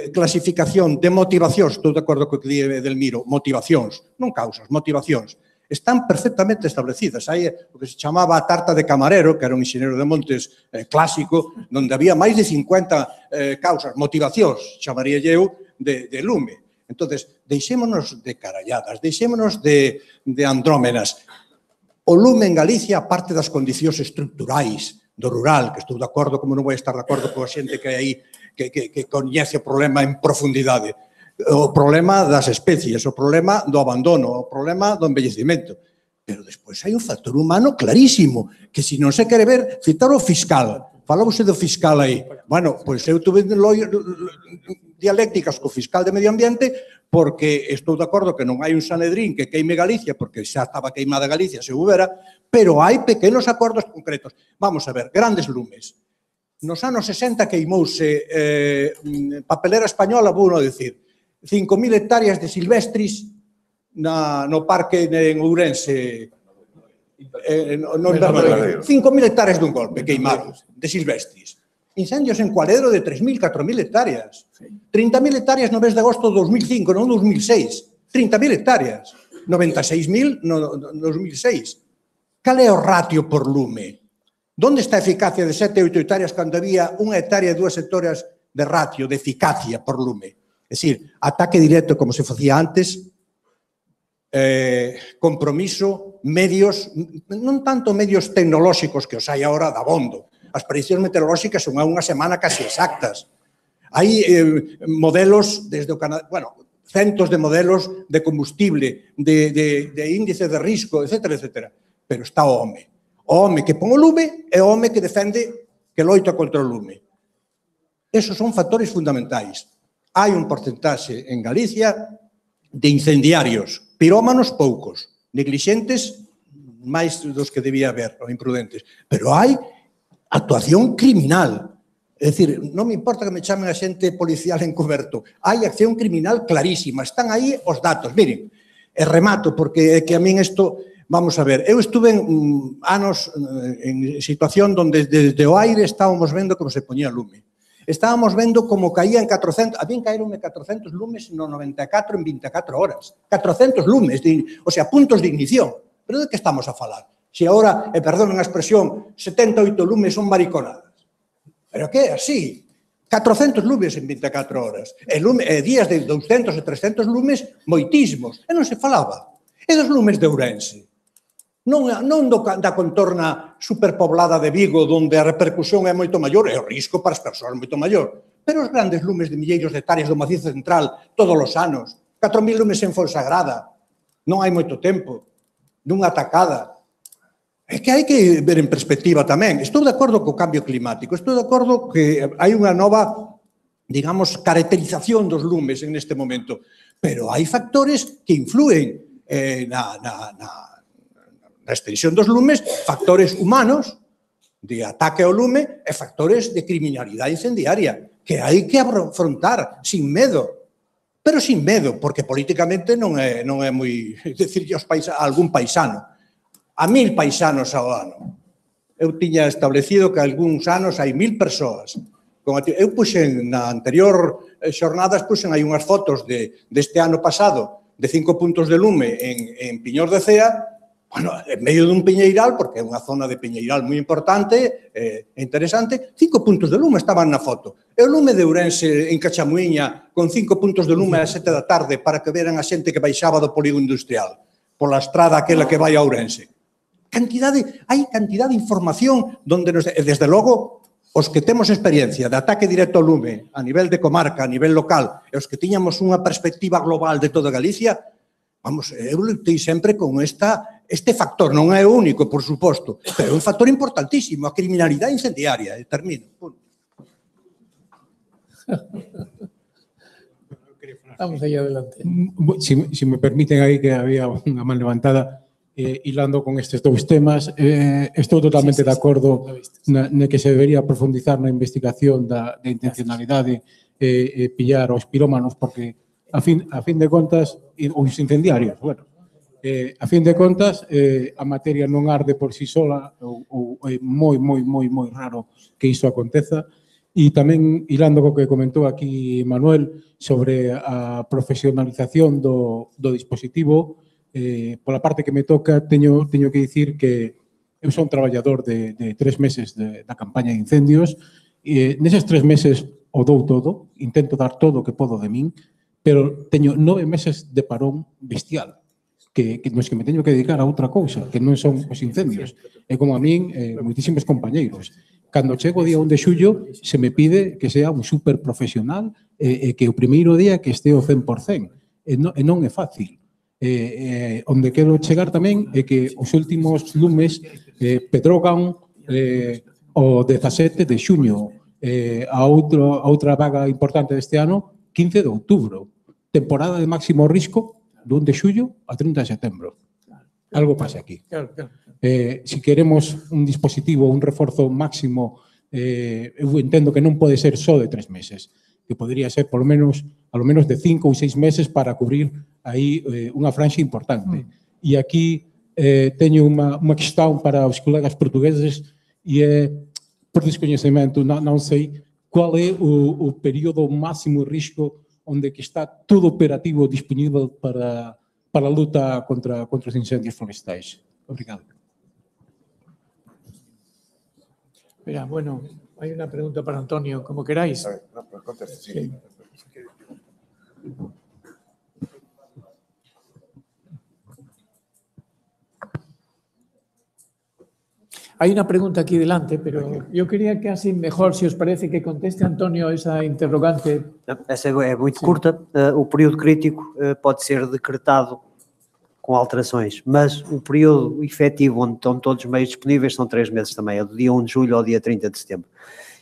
clasificación de motivacións, estou de acordo co que di Edelmiro, motivacións, non causas, motivacións. Están perfectamente establecidas. Hai o que se chamaba a tarta de camarero, que era un enxeñeiro de montes clásico, onde había máis de 50 causas, motivacións, chamaría eu, de lume. Entón, deixémonos de caralladas, deixémonos de andrómenas. O lume en Galicia, aparte das condicións estruturais do rural, que estou de acordo, como non vou estar de acordo coa xente que hai aí, que coñece o problema en profundidade. O problema das especies, o problema do abandono, o problema do envellecimento. Pero despois hai un factor humano clarísimo, que se non se quere ver, citar o fiscal. Falouse do fiscal aí. Bueno, pois eu tuve dialécticas co fiscal de Medio Ambiente porque estou de acordo que non hai un Sanedrín que queime Galicia, porque xa estaba queimada Galicia, se houbera, pero hai pequenos acordos concretos. Vamos a ver, grandes lumes. Nos anos 60 queimouse papelera española, vou non dicir, 5.000 hectáreas de silvestris no parque en Ourense, 5.000 hectáreas dun golpe queimados de silvestris. Incendios en Cualedro de 3.000, 4.000 hectáreas. 30.000 hectáreas no mes de agosto de 2005, non 2006. 30.000 hectáreas. 96.000 no 2006. Cal é o ratio por lume? Donde está a eficacia de 7 e 8 hectáreas cando había 1 hectárea e 2 hectáreas de ratio, de eficacia por lume? É dicir, ataque directo como se facía antes, compromiso, medios, non tanto medios tecnolóxicos que os hai agora da bondo. As prediccións meteorolóxicas son a unha semana casi exactas. Hai modelos desde o Canadá, bueno, centos de modelos de combustible, de índice de risco, etcétera, etcétera. Pero está o home. O home que pon o lume e o home que defende que loita contra o lume. Esos son factores fundamentais. Hai un porcentaxe en Galicia de incendiarios, pirómanos poucos, neglixentes máis dos que debía haber, ou imprudentes, pero hai actuación criminal. É dicir, non me importa que me chamen a xente policial encoberto. Hai acción criminal clarísima, están aí os datos. Miren, e remato, porque é que a min isto... Vamos a ver, eu estuve anos en situación onde desde o aire estábamos vendo como se poñía lume. Estábamos vendo como caían 400, a mí caeronme 400 lumes no 94 en 24 horas. 400 lumes, o sea, puntos de ignición. Pero de que estamos a falar? Se agora, perdonen a expresión, 78 lumes son mariconadas. Pero que é así? 400 lumes en 24 horas. E días de 200 e 300 lumes, moitísimos. E non se falaba. E dos lumes de Ourense. Non da contorna superpoblada de Vigo, onde a repercusión é moito maior e o risco para as persoas moito maior. Pero os grandes lumes de milleiros de hectáreas do Macizo Central todos os anos, 4.000 lumes en Fonsagrada, non hai moito tempo, dunha atacada. É que hai que ver en perspectiva tamén. Estou de acordo co cambio climático, estou de acordo que hai unha nova, digamos, caracterización dos lumes en este momento, pero hai factores que influen na extensión dos lumes, factores humanos de ataque ao lume e factores de criminalidade incendiaria que hai que afrontar sin medo, pero sin medo, porque políticamente non é moi decirlle a algún paisano, a 1000 paisanos ao ano. Eu tiña establecido que algúns anos hai 1000 persoas. Eu puxen na anterior xornadas, puxen aí unhas fotos deste ano pasado de 5 puntos de lume en Piñor de Cea. Bueno, en medio dun piñeiral, porque é unha zona de piñeiral moi importante e interesante, 5 puntos de lume estaban na foto. E o lume de Ourense en Cachamuiña con 5 puntos de lume ás 7 da tarde para que veran a xente que baixaba do polígono industrial pola estrada aquela que vai a Ourense. Hai cantidad de información donde, desde logo, os que temos experiencia de ataque directo ao lume a nivel de comarca, a nivel local, e os que tiñamos unha perspectiva global de toda Galicia, vamos, eu lutei sempre con este factor, non é o único, por suposto, pero é un factor importantísimo, a criminalidade incendiaria, e termino. Vamos aí adelante. Si me permiten aí que había unha man levantada, hilando con estes dous temas, estou totalmente de acordo na que se debería profundizar na investigación da intencionalidade e pillar os pirómanos, porque a fin de contas, os incendiarios, bueno, a fin de contas, a materia non arde por si sola, ou é moi raro que iso aconteza, e tamén, hilando co que comentou aquí Manuel, sobre a profesionalización do dispositivo, pola parte que me toca, teño que dicir que eu son traballador de 3 meses da campaña de incendios, e neses 3 meses o dou todo, intento dar todo o que podo de min, pero teño 9 meses de parón bestial, nos que me teño que dedicar a outra cousa, que non son os incendios. É como a min, moitísimos compañeiros. Cando chego o día 1 de xullo, se me pide que sea un super profesional e que o primeiro día que este o 100%. E non é fácil. Onde quero chegar tamén é que os últimos lumes pedrogan o 17 de xuño. A outra vaga importante deste ano, 15 de outubro. Temporada de máximo risco do 1 de xullo a 30 de setembro. Algo pasa aquí. Si queremos un dispositivo, un reforzo máximo, eu entendo que non pode ser só de 3 meses, que podría ser por lo menos de 5 ou 6 meses para cubrir aí unha franxa importante. E aquí teño unha questão para os colegas portugueses e é, por descoñecemento, non sei qual é o período máximo risco onde que está todo operativo disponível para a luta contra os incendios florestais. Obrigado. Mira, bueno, hay una pregunta para Antonio, como queráis. A ver, no, pues conteste, sí. Hay una pregunta aquí delante, pero yo quería que así mejor, si os parece, que conteste Antonio esa interrogante. Essa é muito curta. O período crítico pode ser decretado com alterações, mas o período efetivo onde estão todos os meios disponíveis são 3 meses também, é do dia 1 de julho ao dia 30 de setembro.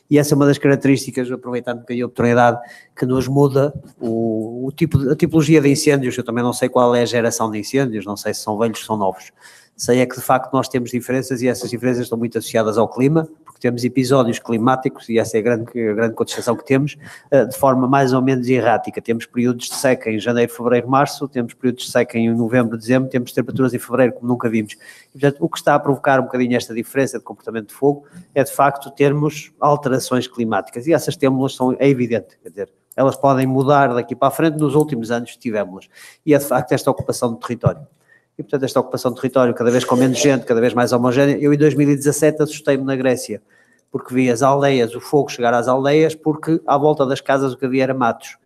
E essa é uma das características, aproveitando um bocadinho a oportunidade, que nos muda a tipologia de incêndios. Eu também não sei qual é a geração de incêndios, não sei se são velhos ou são novos. Sei é que, de facto, nós temos diferenças e essas diferenças estão muito associadas ao clima, porque temos episódios climáticos, e essa é a grande contestação que temos, de forma mais ou menos errática. Temos períodos de seca em janeiro, fevereiro, março, temos períodos de seca em novembro, dezembro, temos temperaturas em fevereiro como nunca vimos. E, portanto, o que está a provocar um bocadinho esta diferença de comportamento de fogo é, de facto, termos alterações climáticas. E essas temos, é evidente, quer dizer, elas podem mudar daqui para a frente, nos últimos anos tivemos-las. E é, de facto, esta ocupação do território. E, portanto, esta ocupação do território, cada vez com menos gente, cada vez mais homogénea. Eu, em 2017, assustei-me na Grécia, porque vi as aldeias, o fogo chegar às aldeias, porque à volta das casas o que havia era matos.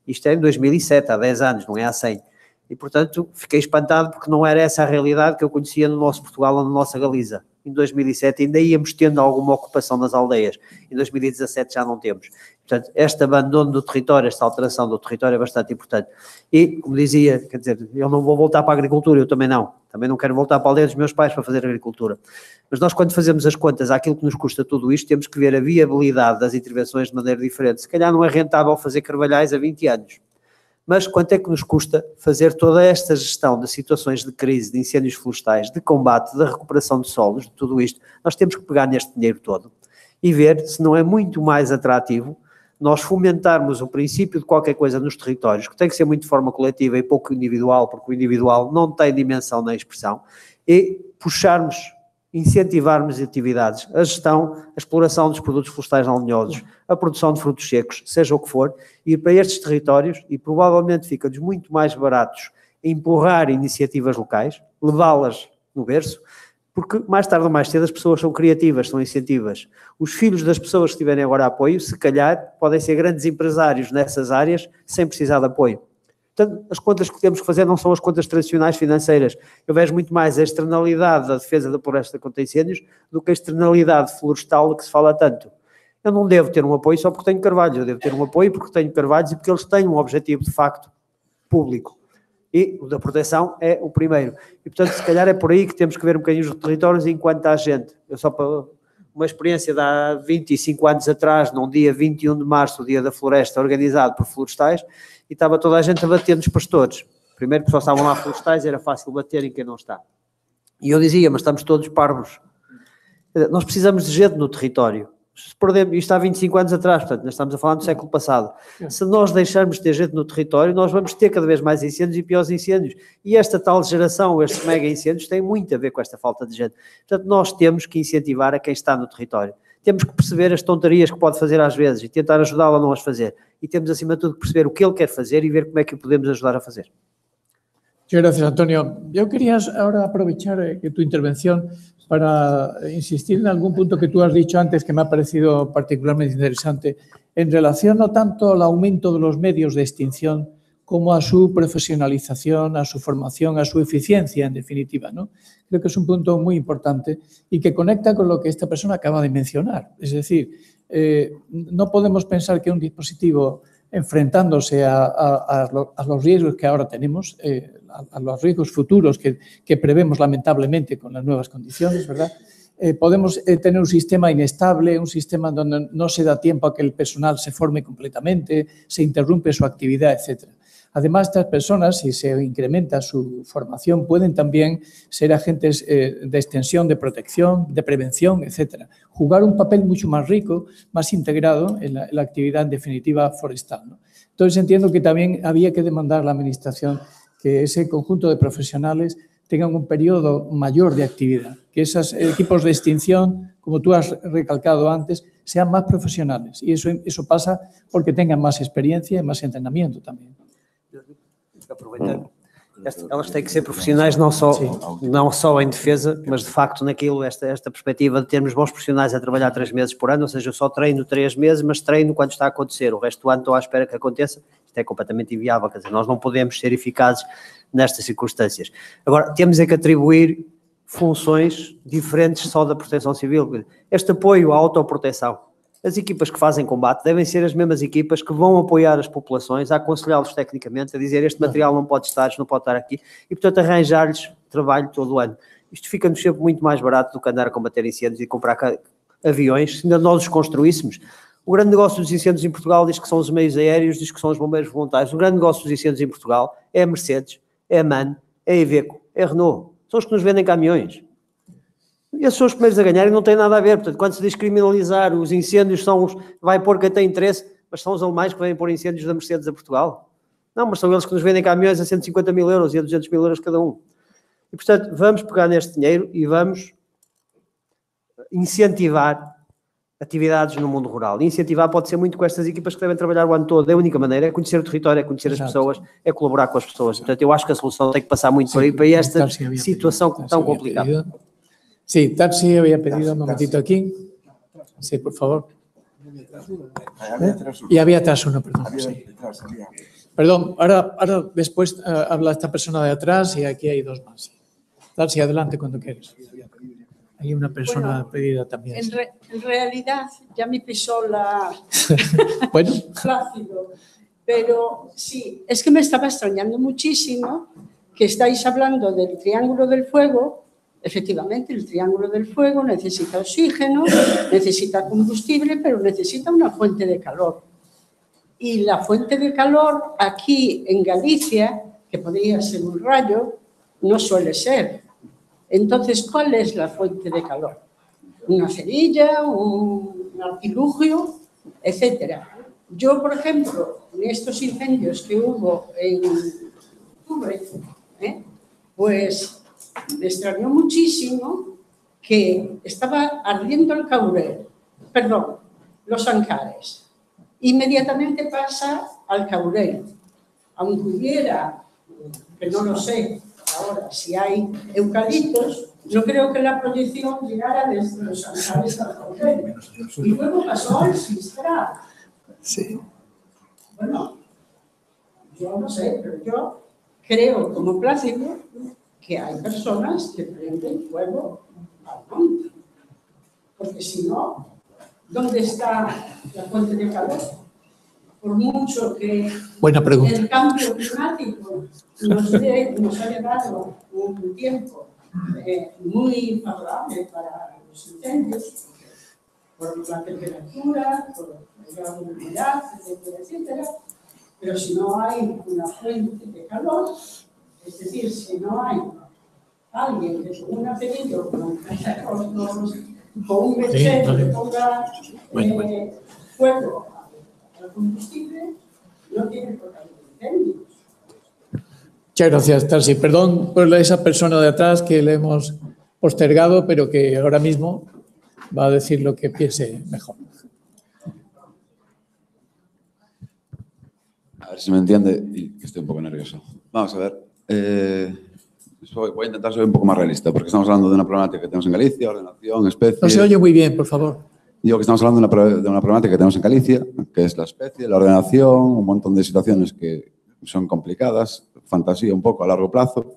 Isto é em 2007, há 10 anos, não é há 100. E, portanto, fiquei espantado porque não era essa a realidade que eu conhecia no nosso Portugal ou na nossa Galiza. Em 2007 ainda íamos tendo alguma ocupação nas aldeias. Em 2017 já não temos. Portanto, este abandono do território, esta alteração do território é bastante importante. E, como dizia, quer dizer, eu não vou voltar para a agricultura, eu também não. Também não quero voltar para a aldeia dos meus pais para fazer agricultura. Mas nós, quando fazemos as contas àquilo que nos custa tudo isto, temos que ver a viabilidade das intervenções de maneira diferente. Se calhar não é rentável fazer carvalhais a 20 anos. Mas quanto é que nos custa fazer toda esta gestão de situações de crise, de incêndios florestais, de combate, de recuperação de solos, de tudo isto? Nós temos que pegar neste dinheiro todo e ver se não é muito mais atrativo nós fomentarmos o princípio de qualquer coisa nos territórios, que tem que ser muito de forma coletiva e pouco individual, porque o individual não tem dimensão na expressão, e puxarmos, incentivarmos atividades, a gestão, a exploração dos produtos florestais não lenhosos, a produção de frutos secos, seja o que for, ir para estes territórios e provavelmente fica-nos muito mais baratos empurrar iniciativas locais, levá-las no berço, porque mais tarde ou mais cedo as pessoas são criativas, são incentivas. Os filhos das pessoas que tiverem agora apoio, se calhar, podem ser grandes empresários nessas áreas sem precisar de apoio. Portanto, as contas que temos que fazer não são as contas tradicionais financeiras. Eu vejo muito mais a externalidade da defesa da floresta contra incêndios do que a externalidade florestal de que se fala tanto. Eu não devo ter um apoio só porque tenho carvalhos, eu devo ter um apoio porque tenho carvalhos e porque eles têm um objetivo, de facto, público. E o da proteção é o primeiro. E, portanto, se calhar é por aí que temos que ver um bocadinho os territórios enquanto há gente. Eu só para uma experiência de há 25 anos atrás, num dia 21 de março, o dia da floresta, organizado por florestais, e estava toda a gente a bater nos pastores. Primeiro, porque só estavam lá florestais, era fácil bater em quem não está. E eu dizia, mas estamos todos parvos. Nós precisamos de gente no território. Se perdemos, isto há 25 anos atrás, portanto, nós estamos a falar do século passado. Se nós deixarmos de ter gente no território, nós vamos ter cada vez mais incêndios e piores incêndios. E esta tal geração, estes mega incêndios, tem muito a ver com esta falta de gente. Portanto, nós temos que incentivar a quem está no território. Temos que perceber as tontarias que pode fazer às vezes e tentar ajudá-lo a não as fazer. E temos, acima de tudo, que perceber o que ele quer fazer e ver como é que o podemos ajudar a fazer. Muchas gracias, Antonio. Yo quería ahora aprovechar tu intervención para insistir en algún punto que tú has dicho antes que me ha parecido particularmente interesante en relación no tanto al aumento de los medios de extinción como a su profesionalización, a su formación, a su eficiencia, en definitiva, ¿no? Creo que es un punto muy importante y que conecta con lo que esta persona acaba de mencionar. Es decir, no podemos pensar que un dispositivo enfrentándose a los riesgos que ahora tenemos, a los riesgos futuros que prevemos lamentablemente con las nuevas condiciones, ¿verdad? Podemos tener un sistema inestable, un sistema donde no se da tiempo a que el personal se forme completamente, se interrumpe su actividad, etc. Además, estas personas, si se incrementa su formación, pueden también ser agentes de extensión, de protección, de prevención, etc. Jugar un papel mucho más rico, más integrado en la actividad, en definitiva, forestal, ¿no? Entonces, entiendo que también había que demandar a la Administración que ese conjunto de profesionales tengan un periodo mayor de actividad, que esos equipos de extinción, como tú has recalcado antes, sean más profesionales. Y eso pasa porque tengan más experiencia y más entrenamiento también. Aproveitar. Elas têm que ser profissionais não só em defesa, mas de facto naquilo, esta perspectiva de termos bons profissionais a trabalhar 3 meses por ano, ou seja, eu só treino 3 meses, mas treino quando está a acontecer, o resto do ano estou à espera que aconteça. Isto é completamente inviável, quer dizer, nós não podemos ser eficazes nestas circunstâncias. Agora, temos é que atribuir funções diferentes só da proteção civil. Este apoio à autoproteção. As equipas que fazem combate devem ser as mesmas equipas que vão apoiar as populações, a aconselhá-los tecnicamente, a dizer este material não pode estar, isto não pode estar aqui, e portanto arranjar-lhes trabalho todo o ano. Isto fica-nos sempre muito mais barato do que andar a combater incêndios e comprar aviões, se ainda nós os construíssemos. O grande negócio dos incêndios em Portugal diz que são os meios aéreos, diz que são os bombeiros voluntários. O grande negócio dos incêndios em Portugal é a Mercedes, é a MAN, é a Iveco, é a Renault. são os que nos vendem caminhões. E esses são os primeiros a ganhar e não tem nada a ver. Portanto, quando se diz criminalizar os incêndios, vai pôr quem tem interesse, mas são os alemães que vêm pôr incêndios da Mercedes a Portugal. Não, mas são eles que nos vendem caminhões a 150 mil euros e a 200 mil euros cada um. E, portanto, vamos pegar neste dinheiro e vamos incentivar atividades no mundo rural. E incentivar pode ser muito com estas equipas que devem trabalhar o ano todo. É a única maneira, é conhecer o território, é conhecer as pessoas, é colaborar com as pessoas. Portanto, eu acho que a solução tem que passar muito por aí, para esta situação tão complicada. Sí, Tarsi había pedido un momentito aquí. Sí, por favor. Y había atrás uno, perdón. Sí. Perdón, ahora después habla esta persona de atrás y aquí hay dos más. Tarsi, adelante cuando quieras. Hay una persona pedida también. En realidad ya me pisó la... Bueno. Plácido. Pero sí, es que me estaba extrañando muchísimo que estáis hablando del Triángulo del Fuego. Efectivamente, el Triángulo del Fuego necesita oxígeno, necesita combustible, pero necesita una fuente de calor. Y la fuente de calor aquí en Galicia, que podría ser un rayo, no suele ser. Entonces, ¿cuál es la fuente de calor? Una cerilla, un artilugio, etcétera. Yo, por ejemplo, en estos incendios que hubo en octubre, pues me extrañó muchísimo que estaba ardiendo el Caurel, perdón, los Ancares. Inmediatamente pasa al Caurel. Aunque hubiera, que no lo sé ahora, si hay eucaliptos, no creo que la proyección llegara desde los Ancares al Caurel. Y luego pasó al Sistral. Sí. Bueno, yo no sé, pero yo creo como Plácido que hay personas que prenden fuego al monte. Porque si no, ¿dónde está la fuente de calor? Por mucho que el cambio climático nos ha llevado un tiempo muy favorable para los incendios, por la temperatura, por la humedad, etcétera, etcétera. Pero si no hay una fuente de calor, es decir, si no hay alguien que con un apellido, con un mechero que ponga fuego al combustible, no tiene por qué haber incendios. Muchas gracias, Tarsi. Perdón por esa persona de atrás que le hemos postergado, pero que ahora mismo va a decir lo que piense mejor. A ver si me entiende y que estoy un poco nervioso. Vamos a ver. Voy a intentar ser un poco más realista, porque estamos hablando de una problemática que tenemos en Galicia, ordenación, especies... No se oye muy bien, por favor. Digo que estamos hablando de una problemática que tenemos en Galicia, que es la especie, la ordenación, un montón de situaciones que son complicadas, fantasía un poco a largo plazo.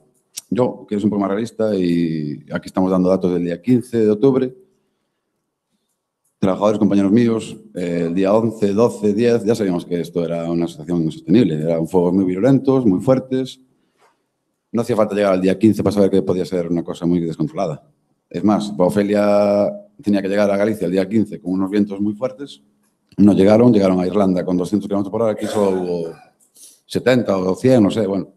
Yo quiero ser un poco más realista y aquí estamos dando datos del día 15 de octubre. Trabajadores, compañeros míos, el día 11, 12, 10, ya sabíamos que esto era una situación insostenible. Eran fuegos muy violentos, muy fuertes. No hacía falta llegar al día 15 para saber que podía ser una cosa muy descontrolada. Es más, Ofelia tenía que llegar a Galicia el día 15 con unos vientos muy fuertes. No llegaron a Irlanda con 200 km por hora. Aquí solo hubo 70 o 100, no sé, bueno.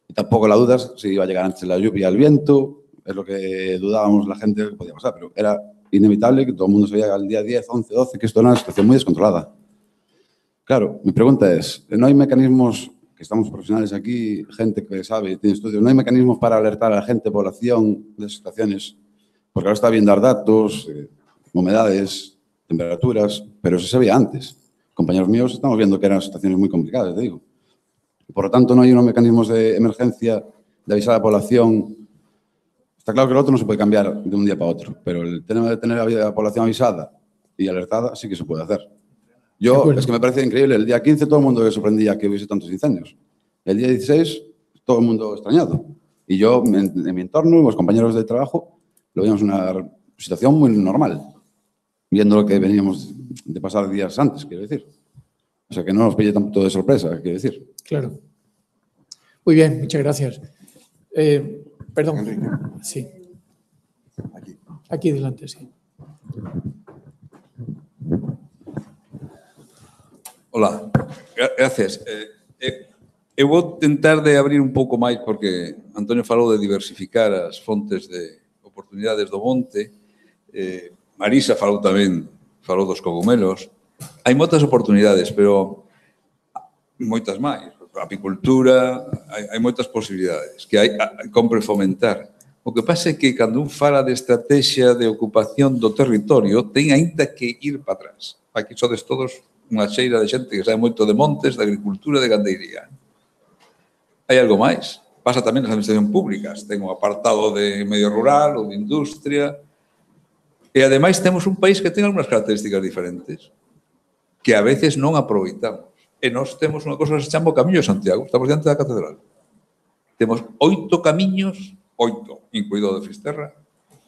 Y tampoco la dudas si iba a llegar antes la lluvia y el viento. Es lo que dudábamos la gente que podía pasar, pero era inevitable que todo el mundo sabía que al día 10, 11, 12 que esto era una situación muy descontrolada. Claro, mi pregunta es, ¿no hay mecanismos, que estamos profesionales aquí, gente que sabe, tiene estudios, ¿no hay mecanismos para alertar a la gente, población, de situaciones? Porque ahora está bien dar datos, humedades, temperaturas, pero eso se sabía antes. Compañeros míos estamos viendo que eran situaciones muy complicadas, te digo. Por lo tanto, no hay unos mecanismos de emergencia, de avisar a la población. Está claro que el otro no se puede cambiar de un día para otro, pero el tema de tener a la población avisada y alertada sí que se puede hacer. Yo, es que me parece increíble, el día 15 todo el mundo se sorprendía que hubiese tantos incendios. El día 16 todo el mundo extrañado. Y yo, en mi entorno, los compañeros de trabajo, lo veíamos una situación muy normal, viendo lo que veníamos de pasar días antes, quiero decir. O sea, que no nos pille tanto de sorpresa, quiero decir. Claro. Muy bien, muchas gracias. Perdón. Enrique. Sí. Aquí delante, sí. Hola, gracias. Eu vou tentar de abrir un pouco máis, porque Antonio falou de diversificar as fontes de oportunidades do monte, Marisa falou tamén, falou dos cogumelos. Hai moitas oportunidades, pero moitas máis. A apicultura, hai moitas posibilidades que compre fomentar. O que pasa é que cando un fala de estrategia de ocupación do territorio, ten aínda que ir para atrás. Aquí sodes todos unha xeira de xente que sabe moito de montes, de agricultura e de gandeiría. Hai algo máis. Pasa tamén nas administracións públicas. Ten un apartado de medio rural ou de industria. E, ademais, temos un país que ten algunhas características diferentes que a veces non aproveitamos. E nós temos unha cosa que se chama o Camiño de Santiago. Estamos diante da catedral. Temos 8 camiños, 8, incluído o de Fisterra,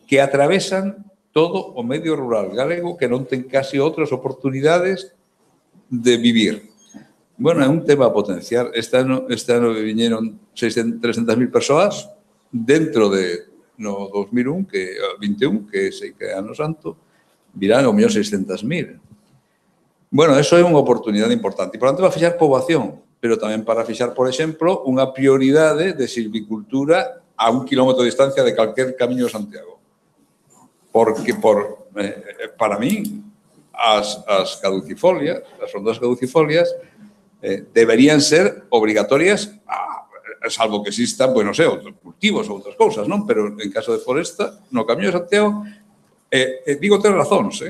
que atravesan todo o medio rural galego que non ten casi outras oportunidades de vivir. Bueno, é un tema a potenciar. Este ano viñeron 300.000 persoas dentro de no 2021, que sei que é ano santo, virán ao mellor 600.000. Bueno, eso é unha oportunidade importante. E, por tanto, vai fixar poboación, pero tamén para fixar, por exemplo, unha prioridade de silvicultura a 1 kilómetro de distancia de calquer camiño de Santiago. Porque, para min, as caducifolias, as frondas caducifolias, deberían ser obrigatorias, salvo que existan, pois non sei, outros cultivos ou outras cousas, non? Pero en caso de foresta, no Camiño de Santiago, digo 3 razóns,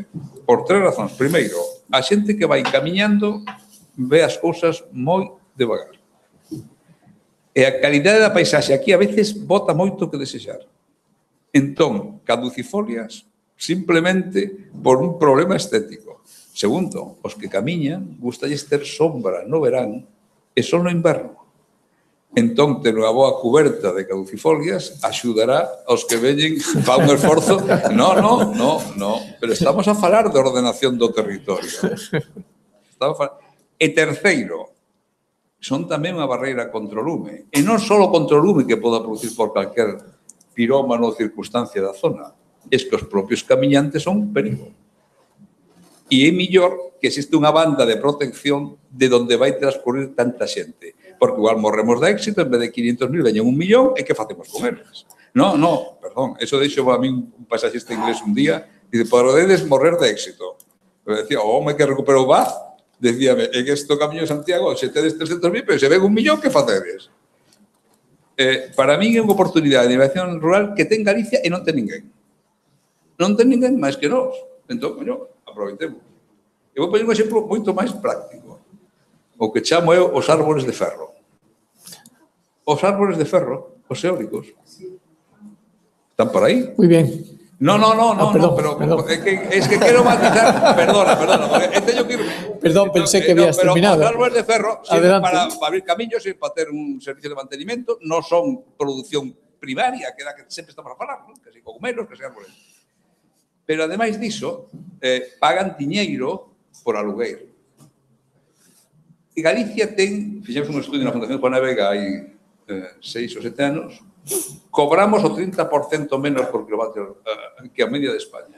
por 3 razóns. Primeiro, a xente que vai camiñando ve as cousas moi devagar. E a calidade da paisaxe aquí a veces bota moito que desexar. Entón, caducifolias simplemente por un problema estético. Segundo, os que camiñan gustalles ter sombra no verán e sol no inverno. Entón, ter unha boa cuberta de caducifolias axudará aos que veñen fa un esforzo. No, pero estamos a falar de ordenación do territorio. E terceiro, son tamén unha barreira contra o lume. E non só contra o lume que poda producir por calquer pirómano ou circunstancia da zona. Es que os propios camiñantes son un perigo. E é millor que existe unha banda de protección de onde vai transcurrir tanta xente. Porque igual morremos de éxito, en vez de 500.000 veñen 1 millón, e que facemos con eles? Perdón, eso deixo a mí un paisajista inglés un día, dice, podedes morrer de éxito. Pero decía, o home que recuperou Bath, decíame, en este Camiño de Santiago, se tedes 300.000, pero se ven 1 millón, que facedes? Para mí é unha oportunidade de innovación rural que ten Galicia e non ten ninguén. Non ten ninguén máis que nós. Entón, aproveitemos. Eu vou poñer un exemplo moito máis práctico. O que chamo eu os árbores de ferro. Os árbores de ferro, os eólicos, están por aí? Moi ben. No, pero es que quero matizar, perdona, teño que ir. Perdón, pensé que habías terminado. Pero os árboles de ferro sirven para abrir camiños e para ter un servicio de mantenimiento, non son produción primaria, que é da que sempre estamos a falar, que se cogumelos, que se árboles. Pero, ademais diso, pagan diñeiro por alugueiro. E Galicia ten, fixemos un estudio na Fundación Juana Vega hai 6 ou 7 anos, cobramos o 30% menos por kilovatio que a media de España.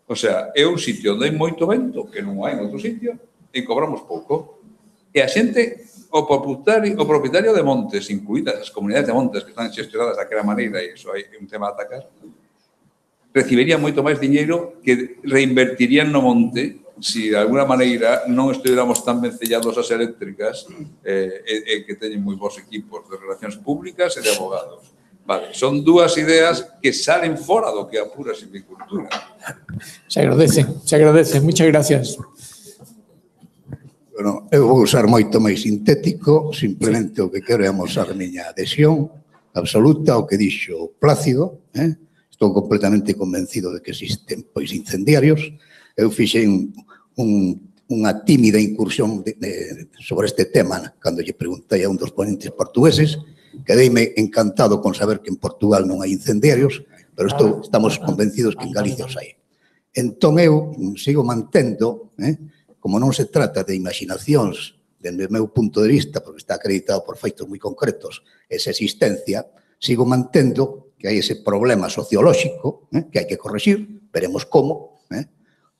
O sea, é un sitio onde hai moito vento, que non hai en outro sitio, e cobramos pouco. E a xente, o propietario de montes, incluídas as comunidades de montes que están xestionadas daquela maneira, e iso é un tema a atacar, recibirían moito máis diñeiro que reinvertirían no monte se de alguna maneira non estuviéramos tan vencellados ás eléctricas e que teñen moi bons equipos de relacións públicas e de abogados. Vale, son dúas ideas que salen fora do que é a pura silvicultura. Se agradece. Muchas gracias. Bueno, eu vou usar moito máis sintético, simplemente o que quero é amosar a miña adhesión absoluta ao que dixo Plácido, Estou completamente convencido de que existen incendiarios. Eu fixei unha tímida incursión sobre este tema cando lle preguntei a un dos ponentes portugueses. Quedeime encantado con saber que en Portugal non hai incendiarios, pero estamos convencidos que en Galicia os hai. Entón eu sigo mantendo, como non se trata de imaginacións, dende o meu punto de vista, porque está acreditado por feitos moi concretos, esa existencia, sigo mantendo que hai ese problema sociolóxico que hai que corregir, veremos como.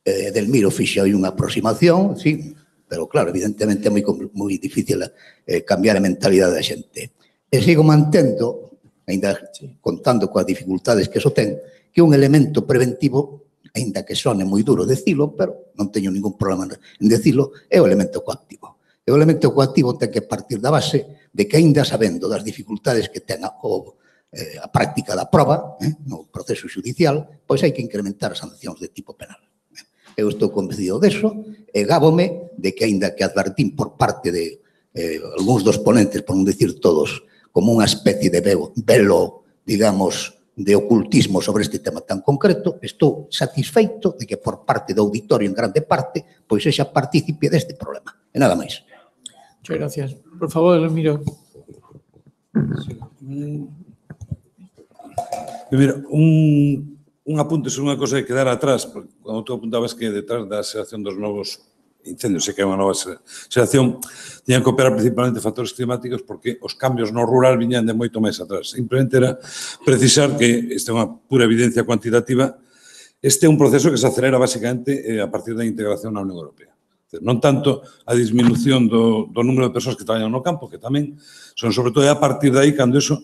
Delmiro fixe aí unha aproximación, Pero claro, evidentemente é moi difícil cambiar a mentalidade da xente. E sigo mantendo, ainda contando coas dificultades que iso ten, que un elemento preventivo, ainda que sone moi duro decilo, pero non teño ningún problema en decilo, é o elemento coactivo. E o elemento coactivo ten que partir da base de que, ainda sabendo das dificultades que ten a práctica da proba no proceso judicial, pois hai que incrementar as sancións de tipo penal. Eu estou convencido deso e gábome de que, aínda que advertín por parte de algúns dos ponentes, por non dicir todos, como unha especie de velo, digamos, de ocultismo sobre este tema tan concreto, estou satisfeito de que por parte do auditorio en grande parte pois sexa partícipe deste problema. E nada máis. Muchas gracias. Por favor, Miro. Mira, un apunte sobre unha cosa que quedara atrás, cando tú apuntabas que detrás da xeración dos novos incendios, se que é unha nova xeración, tiñan que operar principalmente factores climáticos porque os cambios no rural viñan de moito máis atrás. Simplemente era precisar que, esta é unha pura evidencia cuantitativa, este é un proceso que se acelera basicamente a partir da integración na Unión Europea. Non tanto a disminución do número de persoas que traballan no campo, que tamén son sobre todo a partir de aí cando eso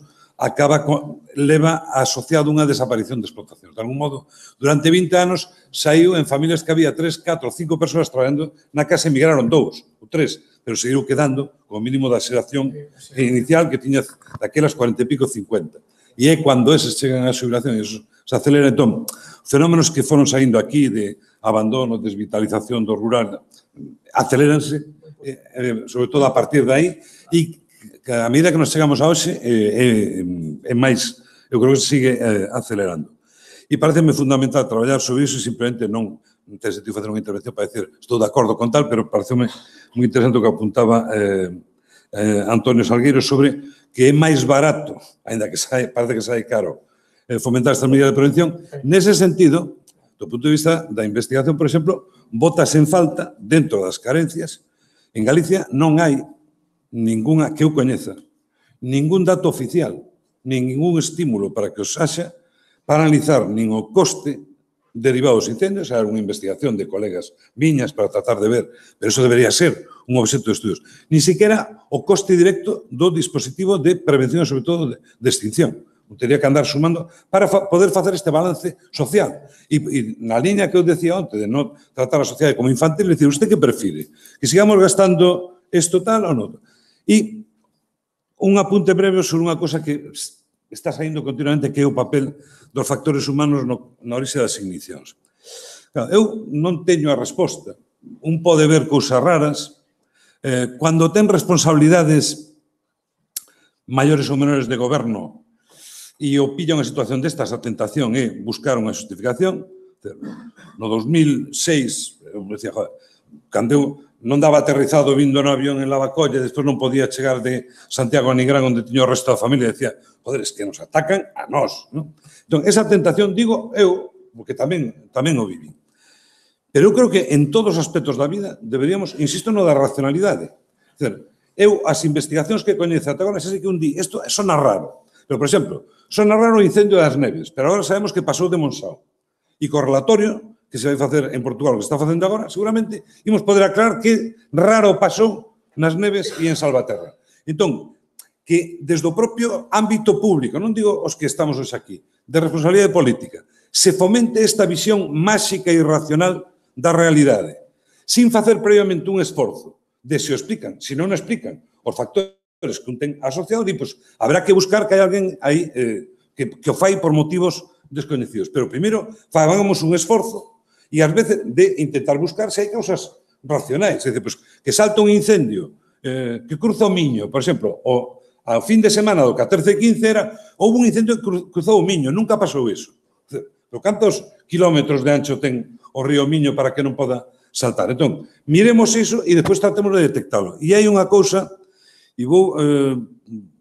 leva asociado unha desaparición de explotacións. De algún modo, durante 20 anos saiu en familias que había 3, 4, 5 persoas traballando na casa e migraron 2 ou 3, pero seguiu quedando como mínimo da xeración inicial que tiña daquelas 40 e pico, 50. E é cando eses chegan á xubilación e se acelera. Entón, fenómenos que foron saindo aquí de abandono, desvitalización do rural, aceleranse, sobre todo a partir de aí, e que a medida que nos chegamos a hoxe é máis, eu creo que se sigue acelerando. E pareceme fundamental traballar sobre iso e simplemente non ten sentido facer unha intervención para decir estou de acordo con tal, pero pareceme moi interesante o que apuntaba Antonio Salgueiro sobre que é máis barato, ainda que parece que sai caro, fomentar estas medidas de prevención. Nese sentido, do punto de vista da investigación, por exemplo, bótase en falta, dentro das carencias, en Galicia non hai ninguna que eu coñeza, ningún dato oficial, ningún estímulo para que os haxa para analizar nin o coste derivado dos incendios, hai unha investigación de colegas miñas para tratar de ver, pero eso debería ser un obxecto de estudios, ni siquiera o coste directo do dispositivo de prevención, sobre todo de extinción. Tería que andar sumando para poder facer este balance social. E na liña que eu decía onte, de non tratar a sociedade como infantil, decir, usted que prefire? Que sigamos gastando isto tal ou non? E un apunte breve sobre unha cosa que está saindo continuamente, que é o papel dos factores humanos na orixe das ignicións. Eu non teño a resposta. Un pode ver cousas raras. Cando ten responsabilidades maiores ou menores de goberno e o pilla unha situación destas, a tentación é buscar unha justificación. No 2006, eu decía, cando eu non daba aterrizado vindo no avión en Lavacolla, despois non podía chegar de Santiago a Nigrán, onde tiño o resto da familia, e decía, joder, es que nos atacan a nós. Entón, esa tentación, digo eu, porque tamén o viví. Pero eu creo que en todos os aspectos da vida deberíamos, insisto, no da racionalidade. Eu, as investigacións que coñezo ata agora, sei que un di, isto sona raro. Pero, por exemplo, sona raro o incendio das Neves, pero agora sabemos que pasou de Monsáu. E co relatorio que se vai facer en Portugal, o que está facendo agora, seguramente imos poder aclarar que raro pasou nas Neves e en Salvaterra. Entón, que desde o propio ámbito público, non digo os que estamos hoxe aquí, de responsabilidade política, se fomente esta visión máxica e irracional da realidade, sin facer previamente un esforzo de se o explican, se non o explican, os factores que un ten asociado, pues, habrá que buscar que hai alguén aí que o fai por motivos descoñecidos. Pero, primeiro, fagamos un esforzo e, ás veces, de intentar buscar se hai causas racionais. É dicir, pues, que salta un incendio, que cruza o Miño, por exemplo, ao fin de semana do 14 e 15 houve un incendio que cruzou o Miño, nunca pasou iso. Pero cantos kilómetros de ancho ten o río Miño para que non poda saltar? Entón, miremos iso e despois tratemos de detectalo. E hai unha cousa, e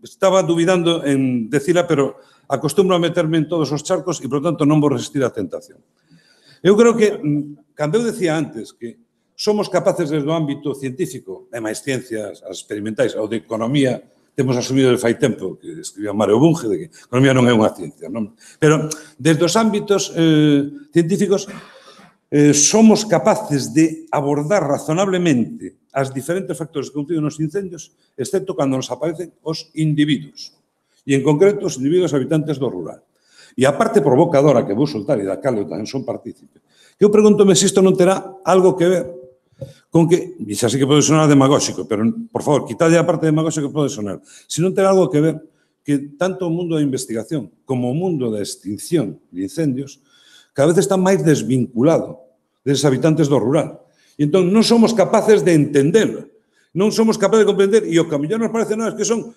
estaba dubidando en decila, pero acostumbro a meterme en todos os charcos e, por tanto, non vou resistir a tentación. Eu creo que, cando eu decía antes que somos capaces desde o ámbito científico, e máis ciencias as experimentais, ou de economía, temos asumido de fai tempo, que escribía Mario Bunge, de que a economía non é unha ciencia, non? Pero desde os ámbitos científicos somos capaces de abordar razonablemente as diferentes factores que configuran os incendios, excepto cando nos aparecen os individuos. E, en concreto, os individuos habitantes do rural. E a parte provocadora que vou soltar, e da cal eu tamén son partícipe, que eu pregúntome se isto non terá algo que ver con que, e xa sei que pode sonar demagóxico, pero, por favor, quitade a parte demagóxica que pode sonar, se non terá algo que ver que tanto o mundo da investigación como o mundo da extinción de incendios cada vez está máis desvinculado deses habitantes do rural. E entón non somos capaces de entender, non somos capaces de comprender, e o que a mellor nos parece non, é que son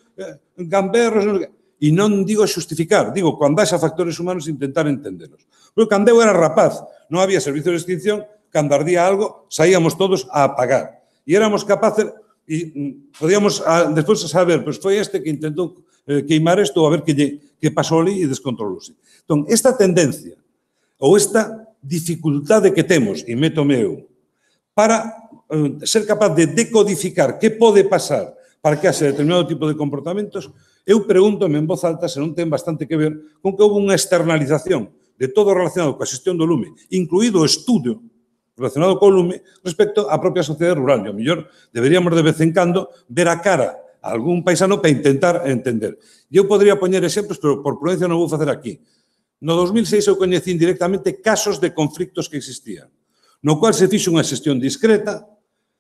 gamberros, e non digo xustificar, digo, cando haxa factores humanos, intentar entenderlos. Porque cando eu era rapaz, non había servicio de extinción, cando ardía algo, saíamos todos a apagar. E éramos capaces, e podíamos despois saber, pois foi este que intentou queimar isto, ou a ver que pasou ali e descontrolouse. Entón, esta tendencia, ou esta dificultade que temos, e métome eu, para ser capaz de decodificar que pode pasar para que haxe determinado tipo de comportamentos, eu pregúntome en voz alta se non ten bastante que ver con que houve unha externalización de todo relacionado coa xestión do lume, incluído o estudio relacionado co lume, respecto á propia sociedade rural. E, ao mellor, deberíamos de vez en cando ver a cara a algún paisano para intentar entender. E eu podría poñer exemplos, pero por prudencia non vou facer aquí. No 2006 eu coñecín directamente casos de conflictos que existían, no cual se fixo unha xestión discreta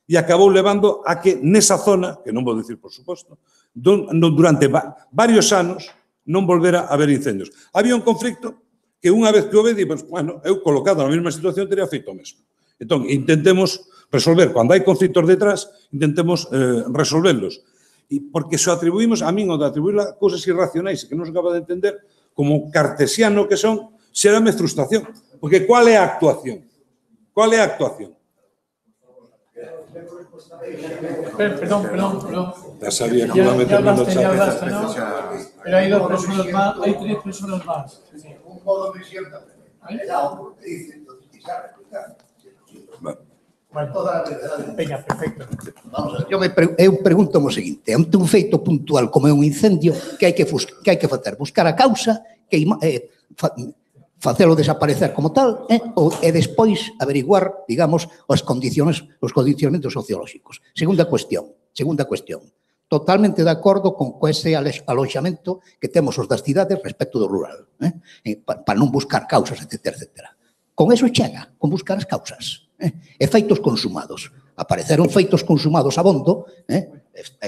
e acabou levando a que nesa zona, que non vou dicir por suposto, durante varios anos non volvera a haber incendios. Había un conflicto que unha vez que o vedi, pues, bueno, eu colocado na mesma situación teria feito o mesmo. Entón, intentemos resolver, cando hai conflictos detrás, intentemos resolverlos. E porque se o atribuímos, a min o de atribuir a cousas irracionais que non se acaba de entender, como cartesiano que son, xérame frustración. Porque qual é a actuación? Qual é a actuación? Perdón. Ya sabía que iba a meterme no chat. Pero hay dos personas más, hay tres personas más. Un modo de visión tamén. Venga, perfecto. Vamos a ver, eu pregunto o seguinte, ante un feito puntual como é un incendio, que hai que facer? Buscar a causa, facelo desaparecer como tal, e despois averiguar, digamos, os condicionamentos sociolóxicos. Segunda cuestión. Totalmente de acordo con ese aloxamento que temos os das cidades respecto do rural, para non buscar causas, etc. Con eso chega, con buscar as causas. Efeitos consumados. Apareceron feitos consumados abondo,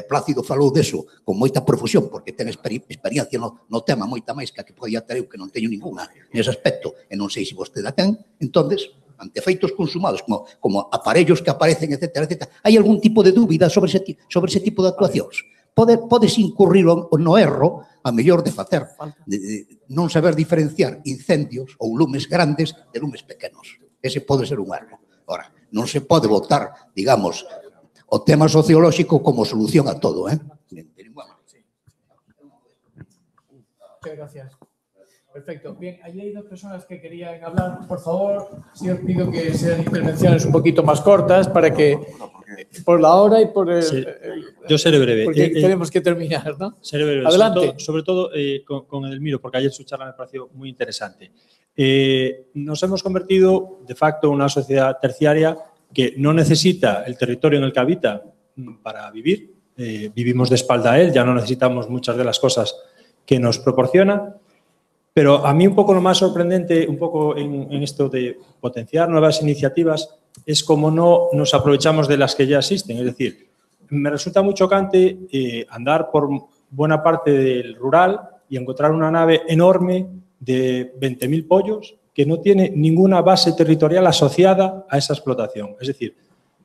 Plácido falou deso con moita profusión, porque ten experiencia no tema moita máis que podía ter eu, que non teño ninguna nese aspecto, e non sei se vostede a ten. Entonces, ante feitos consumados como aparellos que aparecen, etc., hai algún tipo de dúbida sobre ese tipo de actuacións? Podes incurrir no erro, a mellor de facer, de non saber diferenciar incendios ou lumes grandes de lumes pequenos. Ese pode ser un erro. Ora, non se pode votar, digamos, o tema sociolóxico como solución a todo, Muchas gracias. Perfecto. Bien, allí hay dos personas que querían hablar. Por favor, sí os pido que sean intervenciones un poquito más cortas para que, por la hora y por el... Sí. Yo seré breve. Porque tenemos que terminar, ¿no? Seré breve. Adelante. Sobre todo con Edelmiro, porque ayer su charla me pareció muy interesante. Nos hemos convertido, de facto, en una sociedad terciaria que no necesita el territorio en el que habita para vivir. Vivimos de espalda a él, ya no necesitamos muchas de las cosas que nos proporciona. Pero a mí un poco lo más sorprendente, un poco en esto de potenciar nuevas iniciativas, es cómo no nos aprovechamos de las que ya existen. Es decir, me resulta muy chocante andar por buena parte del rural y encontrar una nave enorme de 20.000 pollos que no tiene ninguna base territorial asociada a esa explotación. Es decir,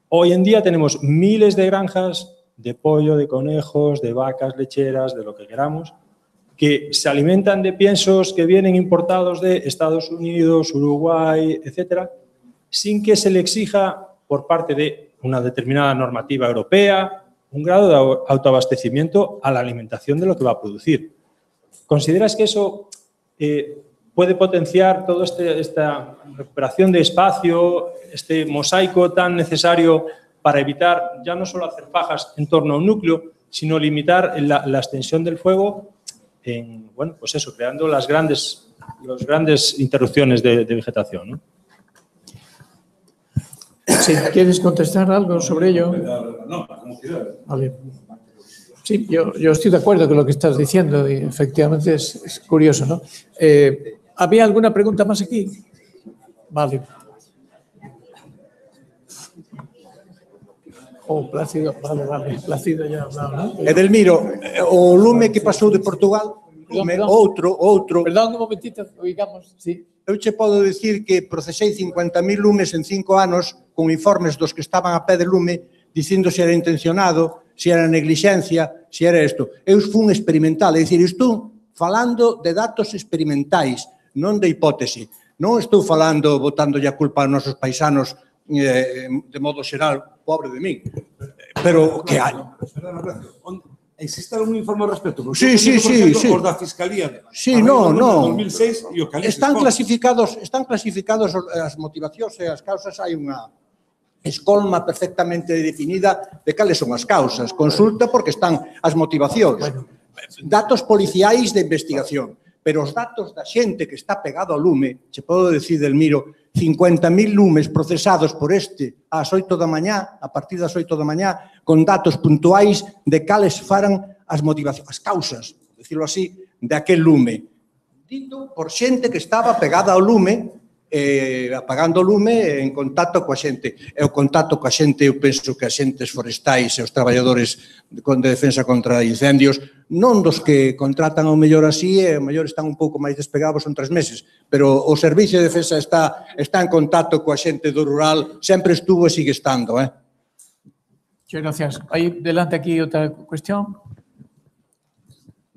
hoy en día tenemos miles de granjas de pollo, de conejos, de vacas lecheras, de lo que queramos, que se alimentan de piensos que vienen importados de Estados Unidos, Uruguay, etcétera, sin que se le exija por parte de una determinada normativa europea un grado de autoabastecimiento a la alimentación de lo que va a producir. ¿Consideras que eso puede potenciar toda esta recuperación de espacio, este mosaico tan necesario para evitar ya no solo hacer fajas en torno a un núcleo, sino limitar la extensión del fuego en, bueno, pues eso, creando las grandes interrupciones de vegetación, ¿no? Sí, ¿quieres contestar algo sobre ello? No, como quieras. Vale. Sí, yo estoy de acuerdo con lo que estás diciendo y efectivamente es curioso, ¿no? ¿Había alguna pregunta más aquí? Vale. Plácido, vale. Plácido ya ha hablado, ¿no? Edelmiro, o lume que pasou de Portugal, outro. Perdón, un momentito, oigamos, sí. Eu che podo dicir que procesei 50.000 lumes en 5 anos con informes dos que estaban a pé de lume dicindo se era intencionado, se era neglixencia, se era isto. Eu fui un experimental, é dicir, estou falando de datos experimentais, non de hipótese. Non estou falando, botándolle a culpa aos nosos paisanos de modo xeral, pobre de min. Pero que hai? Existe algún informe ao respecto? Sí. Os da Fiscalía. Sí, no. 2006 e o Calices. Están clasificados as motivacións e as causas, hai unha escolma perfectamente definida de cales son as causas. Consulta porque están as motivacións. Datos policiais de investigación. Pero os datos da xente que está pegado ao lume, che podo decir, Delmiro, 50.000 lumes procesados por ás 8 da mañá, a partir das 8 da mañá, con datos puntuais de cales faran as motivacións, as causas, decirlo así, de aquel lume. Dito por xente que estaba pegada ao lume, apagando o lume en contacto coa xente. E o contacto coa xente, eu penso que as xentes forestais e os traballadores de defensa contra incendios, non dos que contratan ao mellor así, e ao mellor están un pouco máis despegados, son 3 meses, pero o Servicio de Defensa está en contacto coa xente do rural, sempre estuvo e sigue estando. Muchas gracias. Hay delante aquí otra cuestión.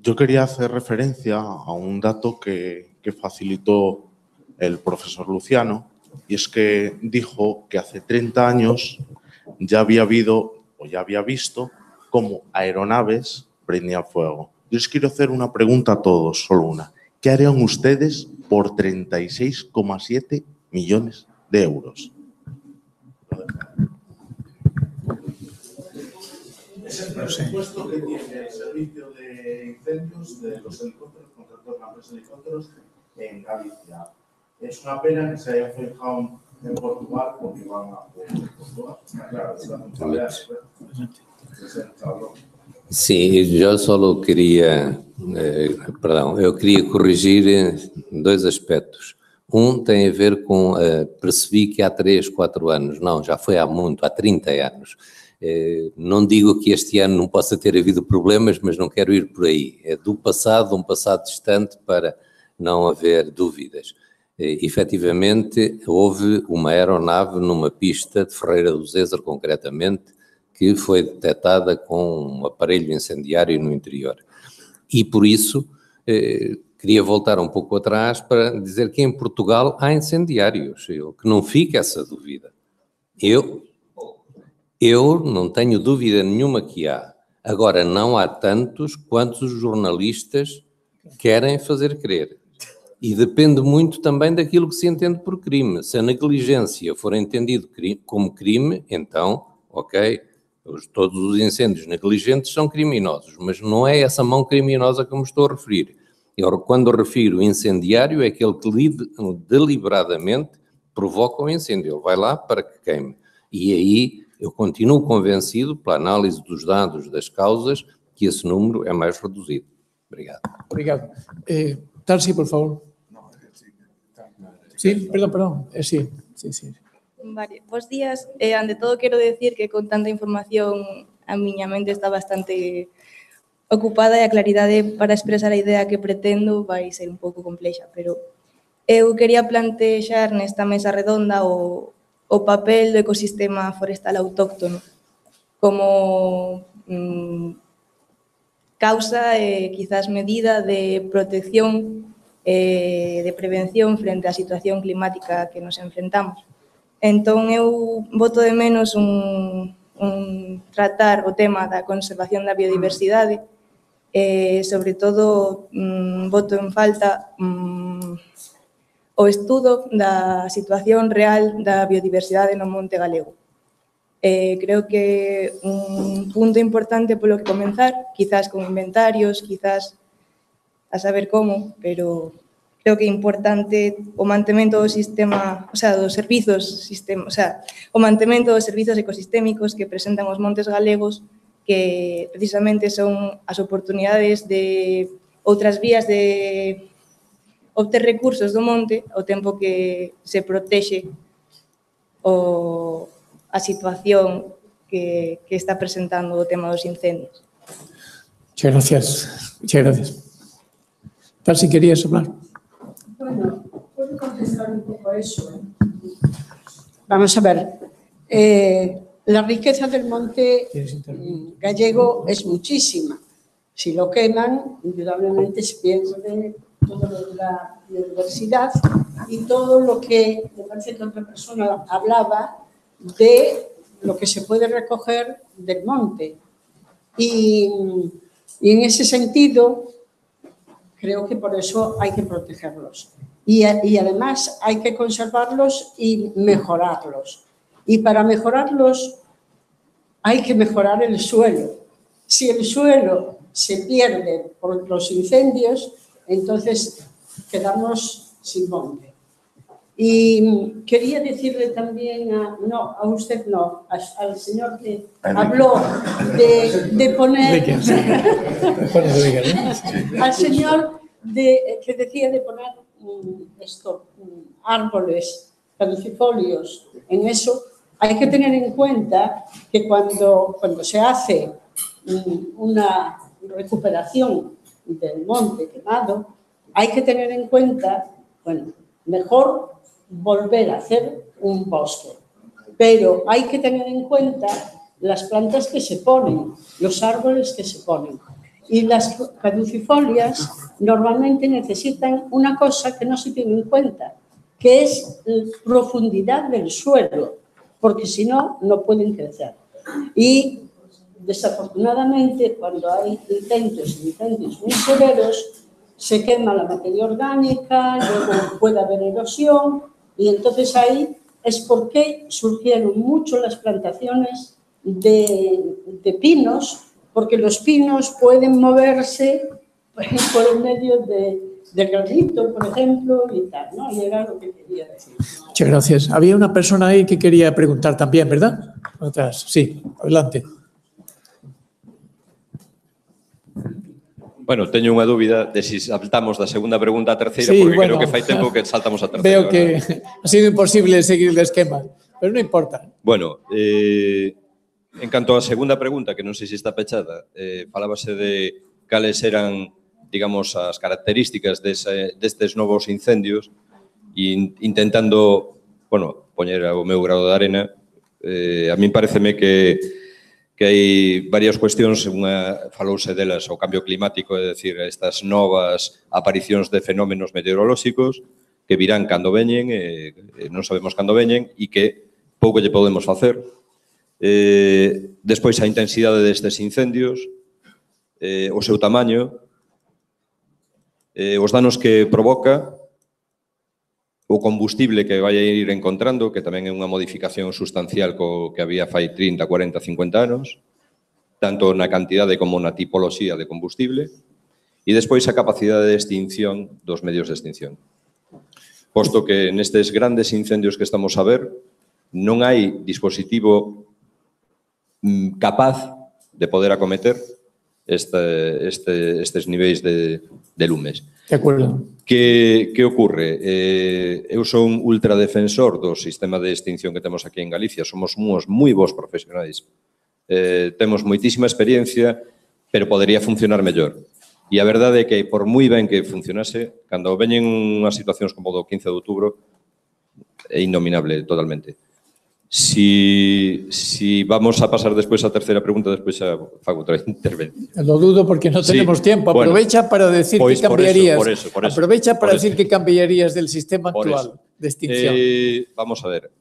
Yo quería hacer referencia a un dato que facilitó el profesor Luciano, y es que dijo que hace 30 años ya había habido o ya había visto cómo aeronaves prendían fuego. Yo les quiero hacer una pregunta a todos, solo una. ¿Qué harían ustedes por 36,7 millones de euros? Es el presupuesto que tiene el servicio de incendios de los helicópteros, contrató una empresa de helicópteros en Galicia. Es una pena que se haya fijado en Portugal porque van a Portugal. Claro, Sim, eu só queria, eu queria corrigir 2 aspectos. Um tem a ver com, percebi que há 3, 4 anos, não, já foi há muito, há 30 anos. Não digo que este ano não possa ter havido problemas, mas não quero ir por aí. É do passado, um passado distante, para não haver dúvidas. Efetivamente, houve uma aeronave numa pista de Ferreira do Zezer, concretamente, que foi detectada com um aparelho incendiário no interior. E, por isso, queria voltar um pouco atrás para dizer que em Portugal há incendiários, que não fique essa dúvida. Eu não tenho dúvida nenhuma que há. Agora, não há tantos quantos os jornalistas querem fazer crer. E depende muito também daquilo que se entende por crime. Se a negligência for entendido como crime, então, ok, todos os incêndios negligentes são criminosos, mas não é essa mão criminosa que me estou a referir. Quando refiro incendiário, é aquele que deliberadamente provoca o incêndio. Ele vai lá para que queime. E aí eu continuo convencido, pela análise dos dados das causas, que esse número é mais reduzido. Obrigado. Obrigado. Tarsi, por favor. Sí, perdón. Sí. Vale, bos días. Ante todo, quero decir que con tanta información a miña mente está bastante ocupada e a claridade para expresar a idea que pretendo vai ser un pouco complexa, pero eu quería plantexar nesta mesa redonda o papel do ecosistema forestal autóctono como causa e quizás medida de protección de prevención frente á situación climática que nos enfrentamos. Entón, eu boto de menos un tratar o tema da conservación da biodiversidade e, sobre todo, boto en falta o estudo da situación real da biodiversidade no Monte Galego. Creo que un punto importante polo que comenzar, quizás con inventarios, quizás a saber como, pero creo que é importante o mantemento do sistema, o sea, dos servizos, o sea, o mantemento dos servizos ecosistémicos que presentan os montes galegos, que precisamente son as oportunidades de outras vías de obter recursos do monte ao tempo que se protexe a situación que está presentando o tema dos incendios. Muchas gracias. Muchas gracias. Tal, si querías hablar. Bueno, puedo contestar un poco a eso. Vamos a ver. La riqueza del monte gallego es muchísima. Si lo queman, indudablemente se pierde todo lo de la biodiversidad y todo lo que, me parece que otra persona hablaba, de lo que se puede recoger del monte. Y en ese sentido, creo que por eso hay que protegerlos. Y además hay que conservarlos y mejorarlos. Y para mejorarlos hay que mejorar el suelo. Si el suelo se pierde por los incendios, entonces quedamos sin monte. Y quería decirle también, a usted no, al señor que habló de poner, al señor que decía de poner árboles caducifolios en eso, hay que tener en cuenta que cuando se hace una recuperación del monte quemado, hay que tener en cuenta, bueno, mejor volver a hacer un bosque, pero hay que tener en cuenta las plantas que se ponen, los árboles que se ponen. Y las caducifolias normalmente necesitan una cosa que no se tiene en cuenta, que es la profundidad del suelo, porque si no, no pueden crecer. Y desafortunadamente, cuando hay incendios muy severos, se quema la materia orgánica, luego puede haber erosión, y entonces ahí es porque surgieron mucho las plantaciones de pinos, porque los pinos pueden moverse por el medio del granito, por ejemplo, y tal, ¿no? Y era lo que quería decir. Muchas gracias. Había una persona ahí que quería preguntar también, ¿verdad? Atrás. Sí, adelante. Bueno, teño unha dúbida de si saltamos da segunda pregunta á terceira, porque creo que fai tempo que saltamos a terceira. Veo que ha sido imposible seguir el esquema, pero non importa. Bueno, en canto á segunda pregunta, que non sei se está pechada, falábase de cales eran, digamos, as características destes novos incendios e intentando, bueno, poñer o meu grado de arena. A min pareceme que hai varias cuestións, unha falouse delas o cambio climático, é dicir, estas novas aparicións de fenómenos meteorolóxicos que virán cando veñen, non sabemos cando veñen, e que pouco lle podemos facer. Despois, a intensidade destes incendios, o seu tamaño, os danos que provoca, o combustible que vai a ir encontrando, que tamén é unha modificación sustancial co que había fai 30, 40, 50 anos, tanto na cantidade como na tipoloxía de combustible, e despois a capacidade de extinción dos medios de extinción. Posto que nestes grandes incendios que estamos a ver, non hai dispositivo capaz de poder acometer estes niveis de lumes. De acordo. Que ocorre? Eu son ultradefensor do sistema de extinción que temos aquí en Galicia. Somos uns moi bons profesionais. Temos moitísima experiencia, pero podería funcionar mellor. E a verdade é que, por moi ben que funcionase, cando veñen unhas situacións como do 15 de outubro, é indominable totalmente. Si vamos a pasar despois a terceira pregunta, despois xa fago outra intervención. Lo dudo porque no tenemos tiempo. Aprovecha para decir que cambiarías. Por eso. Aprovecha para decir que cambiarías del sistema actual de extinción. Vamos a ver.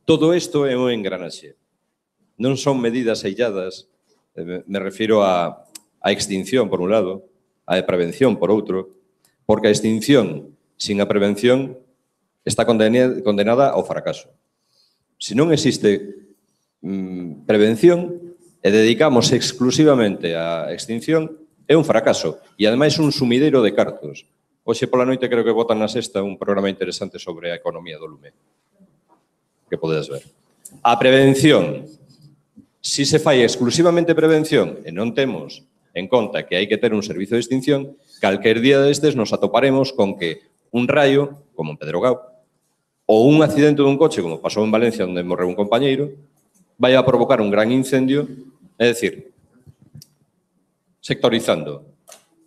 Todo isto é un engranaxe. Non son medidas ailladas. Me refiro a extinción, por un lado, a prevención, por outro, porque a extinción sin a prevención está condenada ao fracaso. Se non existe prevención e dedicamos exclusivamente á extinción, é un fracaso. E, ademais, un sumideiro de cartos. Hoxe pola noite creo que botan na Sexta un programa interesante sobre a economía do lume, que podedes ver. A prevención. Si se fai exclusivamente prevención e non temos en conta que hai que ter un servizo de extinción, calquer día destes nos atoparemos con que un raio, como en Pedrogao, ou un accidente dun coche, como pasou en Valencia, onde morreu un compañeiro, vai a provocar un gran incendio, é dicir, sectorizando.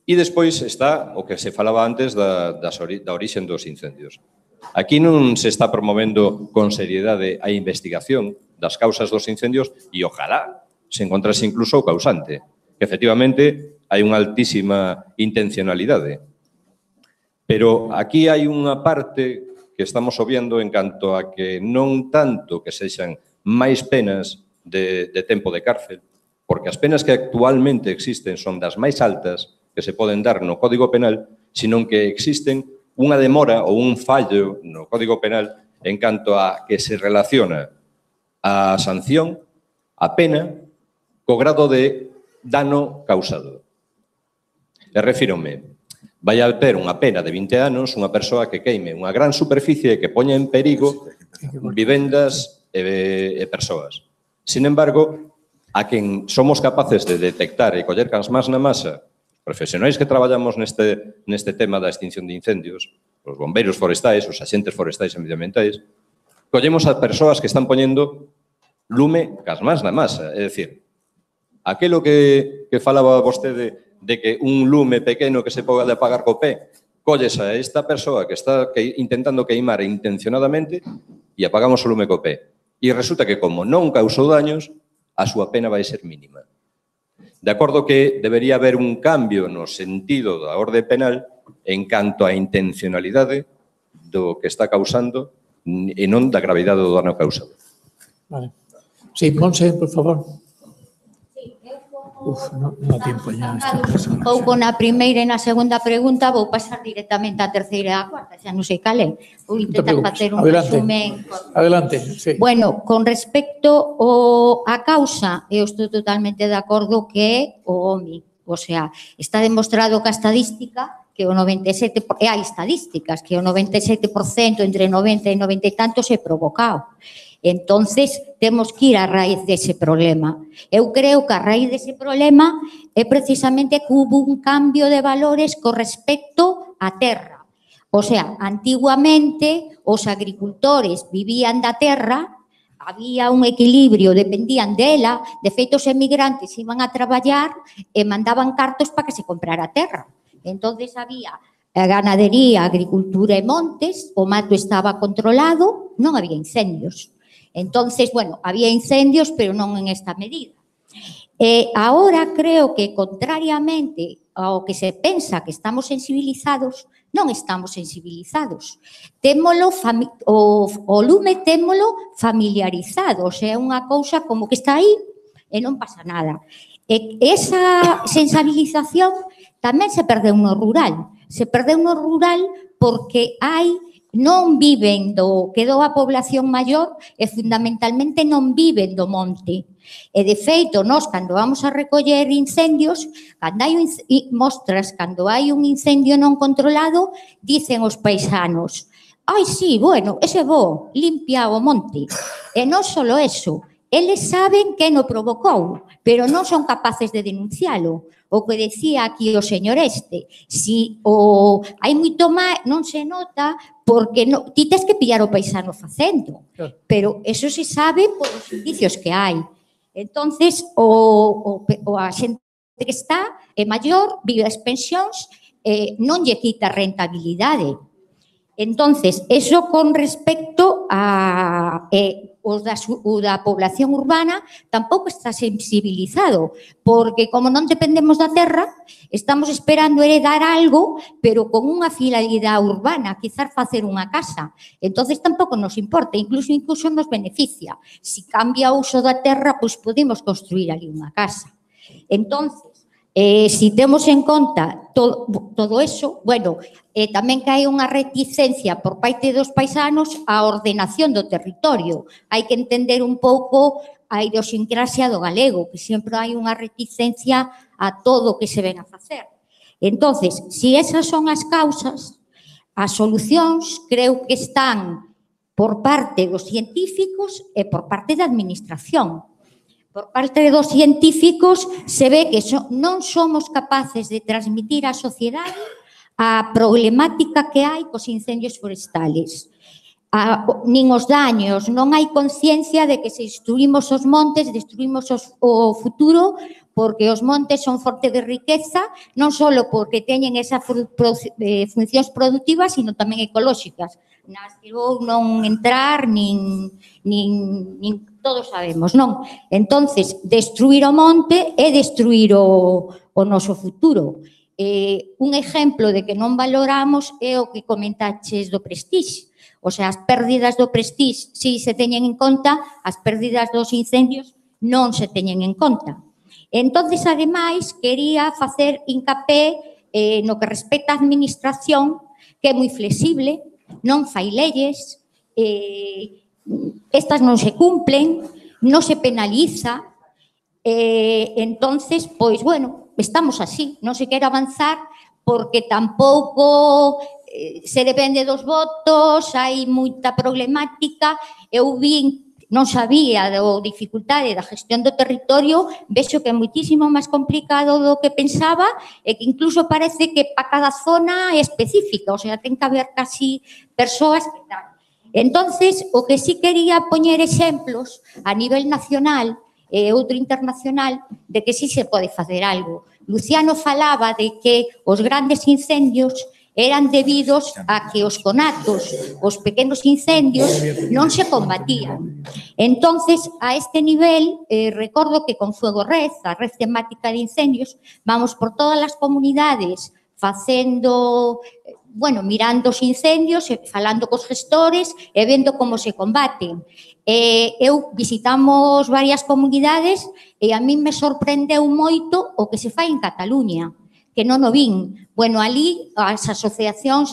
E despois está o que se falaba antes da orixen dos incendios. Aquí non se está promovendo con seriedade a investigación das causas dos incendios e ojalá se encontrase incluso o causante, que efectivamente hai unha altísima intencionalidade. Pero aquí hai unha parte que estamos obviando en canto a que non tanto que sexan máis penas de tempo de cárcel, porque as penas que actualmente existen son das máis altas que se poden dar no Código Penal, senón que existen unha demora ou un fallo no Código Penal en canto a que se relaciona a sanción, a pena, co grado de dano causado. E refírome, vai a ter unha pena de 20 anos unha persoa que queime unha gran superficie e que poña en perigo vivendas e persoas. Sin embargo, a quen somos capaces de detectar e coller cas más na masa, profesionais que traballamos neste tema da extinción de incendios, os bombeiros forestais, os axentes forestais e medioambientais, collemos a persoas que están poñendo lume cas más na masa. É dicir, aquilo que falaba vostede de que un lume pequeno que se pode apagar co pé, colles a esta persoa que está intentando queimar intencionadamente e apagamos o lume co pé. E resulta que como non causou daños, a súa pena vai ser mínima. De acordo que debería haber un cambio no sentido da orde penal en canto á intencionalidade do que está causando e non da gravidade do dano causado. Vale. Sí, Monse, por favor. Uf, non dá tempo ya. Pouco na primeira e na segunda pregunta, vou pasar directamente á terceira e á cuarta, xa non sei cal é. Vou intentar facer un resumen. Adelante, sí. Bueno, con respecto á causa, eu estou totalmente de acordo que é o home. O sea, está demostrado que a estadística, que o 97%, e hai estadísticas, que o 97% entre 90 e 90 e tantos é provocado. Entonces, temos que ir a raíz dese problema. Eu creo que a raíz dese problema é precisamente que hubo un cambio de valores con respecto á terra. O sea, antiguamente os agricultores vivían da terra, había un equilibrio, dependían dela, de feito os emigrantes iban a traballar e mandaban cartos para que se comprara a terra. Entonces había ganadería, agricultura e montes, o mato estaba controlado, non había incendios. Entonces, bueno, había incendios, pero non en esta medida. Ahora creo que, contrariamente ao que se pensa que estamos sensibilizados, non estamos sensibilizados. O lume témolo familiarizado, o sea, unha cousa como que está aí e non pasa nada. Esa sensibilización tamén se perdeu no rural. Se perdeu no rural porque non viven quedou a población maior e fundamentalmente non viven do monte. E de feito, nós cando vamos a recoller incendios, cando hai mostras, cando hai un incendio non controlado, dicen os paisanos: ai, sí, bueno, ese bo, limpia o monte. E non só eso, eles saben que no provocou, pero non son capaces de denuncialo. O que decía aquí o señor si hai moito máis, non se nota porque ti tes que pillar o paisano facendo, pero eso se sabe por os indicios que hai. Entonces, a xente que está é maior, vive as pensións, non lle quita rentabilidade. Entonces, eso con respecto a o da población urbana tampouco está sensibilizado, porque como non dependemos da terra, estamos esperando heredar algo, pero con unha finalidade urbana, quizás facer unha casa. Entonces tampouco nos importa, incluso nos beneficia. Si cambia o uso da terra, pois podemos construir ali unha casa. Entonces, si temos en conta todo eso, bueno, tamén que hai unha reticencia por parte dos paisanos á ordenación do territorio. Hai que entender un pouco a idiosincrasia do galego, que sempre hai unha reticencia a todo o que se ven a facer. Entonces, se esas son as causas, as solucións creo que están por parte dos científicos e por parte da administración. Por parte dos científicos se ve que non somos capaces de transmitir á sociedade a problemática que hai cos incendios forestales. Nin os daños, non hai conciencia de que se destruímos os montes, destruímos o futuro, porque os montes son fonte de riqueza, non só porque teñen esas funcións productivas, sino tamén ecolóxicas, nas que vou non entrar, nin todos sabemos, non? Entonces, destruir o monte é destruir o noso futuro. Un exemplo de que non valoramos é o que comentaches do Prestige. O sea, as pérdidas do Prestige si se teñen en conta, as pérdidas dos incendios non se teñen en conta. Entonces, ademais, quería facer hincapé no que respecta á administración, que é moi flexible, non fai leyes, estas non se cumplen, non se penaliza, entonces, pois, bueno, estamos así, non se quere avanzar porque tampouco se depende dos votos, hai moita problemática, eu vin, non sabía da dificultade da gestión do territorio, vexo que é moitísimo máis complicado do que pensaba e que incluso parece que para cada zona é específica, o sea, ten que haber casi persoas que tal. Entonces, o que sí quería poñer exemplos a nivel nacional e outro internacional de que sí se pode facer algo. Luciano falaba de que os grandes incendios eran debidos a que os conatos, os pequenos incendios, non se combatían. Entonces, a este nivel, recordo que con Fuego Red, a red temática de incendios, vamos por todas as comunidades facendo, bueno, mirando os incendios, falando cos gestores e vendo como se combaten. Eu visitamos varias comunidades e a mí me sorprendeu moito o que se fai en Cataluña, que non o vin. Bueno, ali as asociacións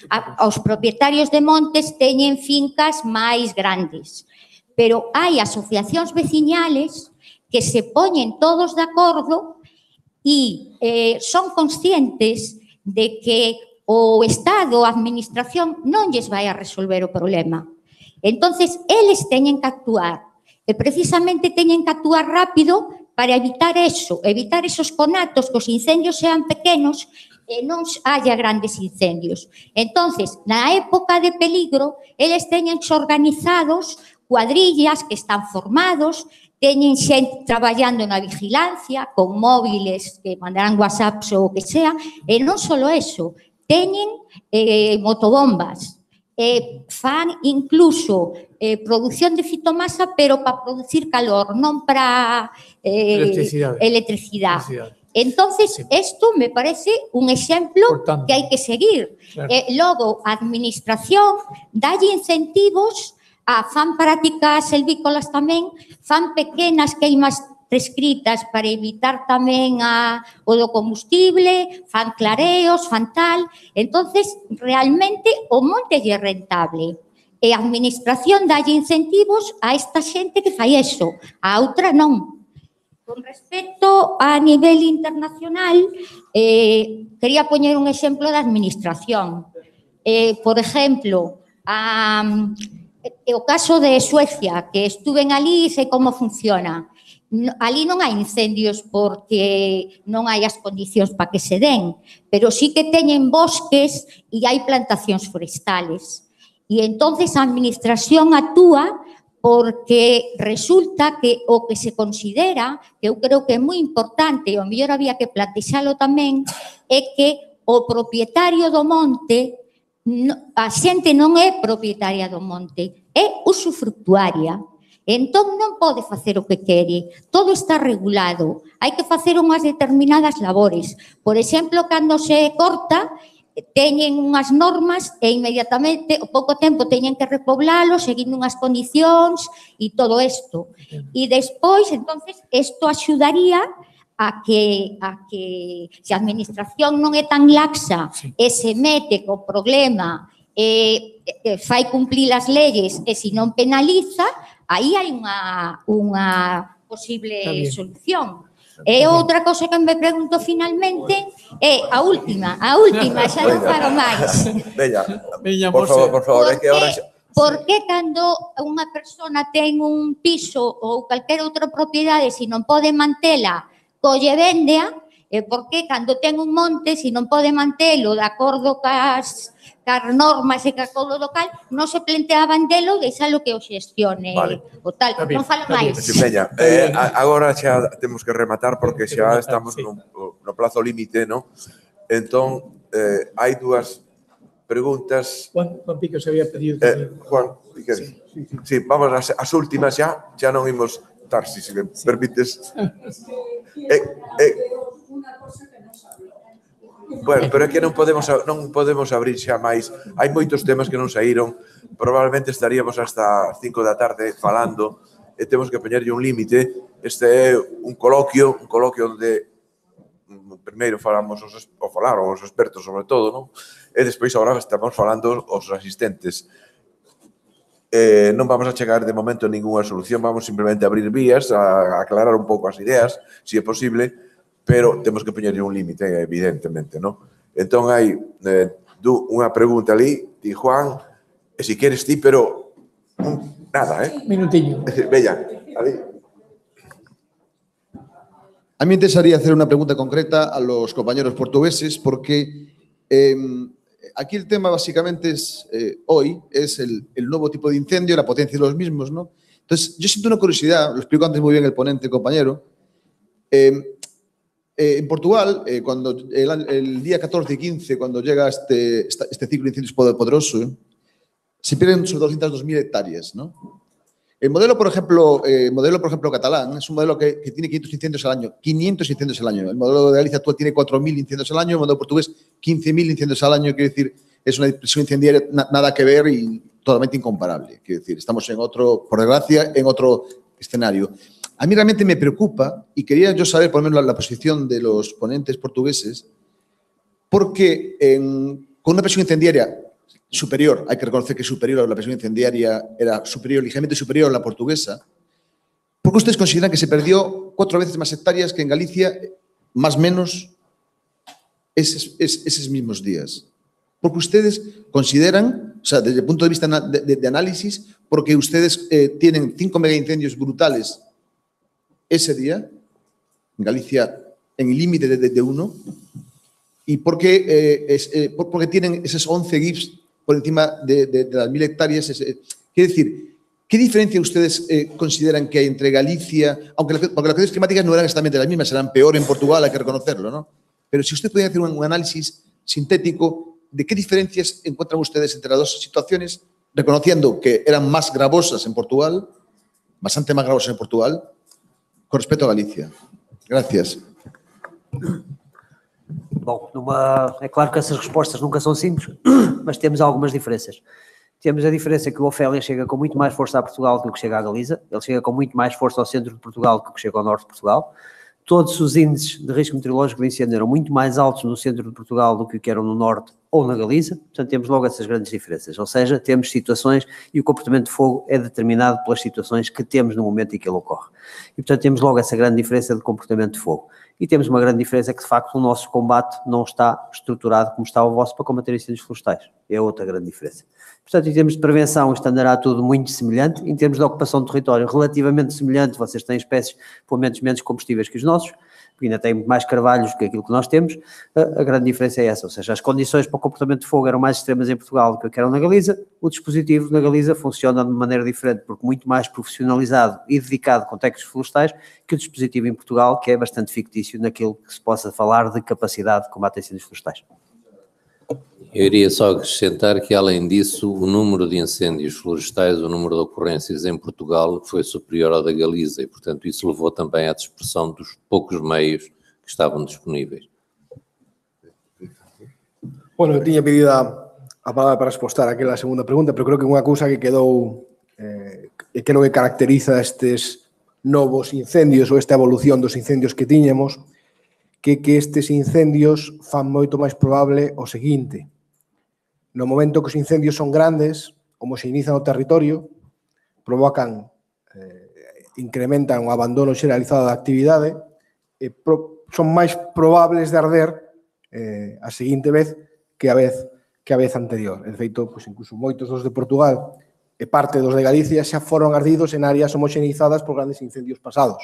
aos propietarios de montes teñen fincas máis grandes, pero hai asociacións veciñales que se poñen todos de acordo e son conscientes de que o Estado, a administración, non lles vai a resolver o problema. Entonces, eles teñen que actuar e precisamente teñen que actuar rápido para evitar eso, evitar esos conatos, que os incendios sean pequenos e non haya grandes incendios. Entonces, na época de peligro, eles teñen organizados cuadrillas que están formados, teñen xente traballando na vigilancia, con móviles que mandarán whatsapps ou o que sea, e non só eso, teñen motobombas, fan incluso produción de fitomasa, pero para producir calor, non para electricidade. Entonces, isto me parece un exemplo que hai que seguir. Logo, a administración dalle incentivos, fan prácticas silvícolas tamén, fan pequenas queimas prescritas para evitar tamén o do combustible, fan clareos, fan tal. Entonces, realmente, o monte é rentable. E a administración dalle incentivos a esta xente que fai eso, a outra non. Con respecto a nivel internacional, quería poñer un exemplo da administración. Por exemplo, o caso de Suecia, que estuven ali e sei como funciona. Ali non hai incendios porque non hai as condicións para que se den, pero sí que teñen bosques e hai plantacións forestales. E entonces a administración actúa porque resulta que o que se considera, que eu creo que é moi importante, e ao mellor había que plantexalo tamén, é que o propietario do monte, a xente non é propietaria do monte, é usufructuaria. Entón non pode facer o que quere, todo está regulado, hai que facer unhas determinadas labores. Por exemplo, cando se corta, teñen unhas normas e inmediatamente, ao pouco tempo, teñen que repoblalo, seguindo unhas condicións e todo isto. E despois, entonces, isto axudaría a que se a administración non é tan laxa e se mete co problema e fai cumplir as leyes e se non penaliza, aí hai unha posible solución. E outra cosa que me pregunto finalmente é a última, xa non fago máis. Veña, por favor, é que ahora... Por que cando unha persona ten un piso ou calquera outra propiedade, se non pode mantela, colle vendea, e por que cando ten un monte, se non pode mantelo de acordo cas normas e ca todo local, non se plantea vendelo, deixalo que o xestione. O tal, non falo máis. Veña, agora xa temos que rematar porque xa estamos no plazo límite, non? Entón, hai dúas preguntas. Juan Pico se había pedido. Juan, sí, vamos as últimas xa non imos dar, se me permites. Bueno, pero é que non podemos abrir xa máis. Hai moitos temas que non saíron. Probablemente estaríamos hasta 5 da tarde falando e temos que poñerlle un límite. Este é un coloquio onde primeiro falaron os expertos sobre todo, non? E despois agora estamos falando os asistentes. Non vamos a chegar de momento a ninguna solución, vamos simplemente a abrir vías, a aclarar un pouco as ideas, se é posible, pero temos que poñerlle un límite, evidentemente, non? Entón hai unha pregunta ali, di Juan, e se queres ti, pero nada, Minutiño. Veña, ali. A mí me interesaría hacer una pregunta concreta a los compañeros portugueses porque aquí el tema básicamente es, hoy, es el nuevo tipo de incendio, la potencia de los mismos, ¿no? Entonces, yo siento una curiosidad, lo explicó antes muy bien el ponente, compañero. En Portugal, cuando el día 14 y 15, cuando llega este ciclo de incendios poderoso, se pierden sobre 202.000 hectáreas, ¿no? El modelo, por ejemplo, catalán es un modelo que tiene 500 incendios al año. 500 incendios al año. El modelo de Galicia actual tiene 4.000 incendios al año. El modelo portugués, 15.000 incendios al año. Quiere decir, es una presión incendiaria nada que ver y totalmente incomparable. Quiere decir, estamos en otro, por desgracia, en otro escenario. A mí realmente me preocupa y quería yo saber, por lo menos, la posición de los ponentes portugueses, porque con una presión incendiaria superior, hay que reconocer que superior a la presión incendiaria, era superior, ligeramente superior a la portuguesa, porque ustedes consideran que se perdió 4 veces más hectáreas que en Galicia, más o menos, esos mismos días. Porque ustedes consideran, o sea, desde el punto de vista de análisis, porque ustedes tienen 5 megaincendios brutales ese día, en Galicia, en el límite de 1, y porque tienen esos 11 GIFs por encima de las 1.000 hectáreas. Quiere decir, ¿qué diferencia ustedes consideran que hay entre Galicia, porque las condiciones climáticas no eran exactamente las mismas, eran peor en Portugal, hay que reconocerlo, ¿no? Pero si ustedes pueden hacer un análisis sintético de qué diferencias encuentran ustedes entre las dos situaciones, reconociendo que eran más gravosas en Portugal, bastante más gravosas en Portugal, con respecto a Galicia. Gracias. Bom, é claro que essas respostas nunca são simples, mas temos algumas diferenças. Temos a diferença que o Ofélia chega com muito mais força a Portugal do que chega à Galiza, ele chega com muito mais força ao centro de Portugal do que chega ao norte de Portugal. Todos os índices de risco meteorológico de incêndio eram muito mais altos no centro de Portugal do que eram no norte ou na Galiza, portanto temos logo essas grandes diferenças, ou seja, temos situações e o comportamento de fogo é determinado pelas situações que temos no momento em que ele ocorre. E portanto temos logo essa grande diferença de comportamento de fogo. E temos uma grande diferença que de facto o nosso combate não está estruturado como está o vosso para combater incêndios florestais. É outra grande diferença. Portanto, em termos de prevenção, isto andará tudo muito semelhante. Em termos de ocupação de território, relativamente semelhante. Vocês têm espécies com menos combustíveis que os nossos, porque ainda têm mais carvalhos que aquilo que nós temos. A grande diferença é essa, ou seja, as condições para o comportamento de fogo eram mais extremas em Portugal do que eram na Galiza. O dispositivo na Galiza funciona de maneira diferente, porque muito mais profissionalizado e dedicado com técnicos florestais que o dispositivo em Portugal, que é bastante fictício naquilo que se possa falar de capacidade de combate a incêndios florestais. Eu iria só acrescentar que, além disso, o número de incêndios florestais, o número de ocorrências em Portugal foi superior ao da Galiza e, portanto, isso levou também à dispersão dos poucos meios que estavam disponíveis. Bueno, eu tiña pedido a palabra para respostar aquela segunda pregunta, pero creo que unha cousa que quedou e que non que caracteriza estes novos incendios ou esta evolución dos incendios que tiñamos, que estes incendios fan moito máis probable o seguinte: no momento que os incendios son grandes, como se inician no territorio, provocan, incrementan o abandono xeneralizado da actividade son máis probables de arder a seguinte vez que a vez anterior. De feito, incluso moitos dos de Portugal e parte dos de Galicia xa foron ardidos en áreas homoxeneizadas por grandes incendios pasados.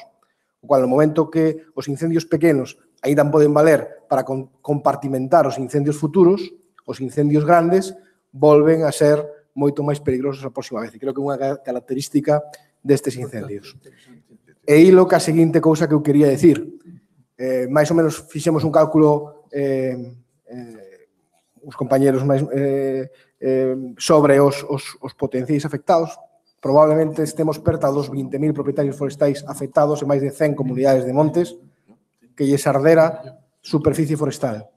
O cual, no momento que os incendios pequenos ainda poden valer para compartimentar os incendios futuros, os incendios grandes volven a ser moito máis peligrosos a próxima vez. E creo que é unha característica destes incendios. E hilo que a seguinte cousa que eu quería decir. Mais ou menos fixemos un cálculo os compañeros máis sobre os potenciais afectados. Probablemente estemos perto dos 20.000 propietarios forestais afectados en máis de 100 comunidades de montes que lles ardera superficie forestal.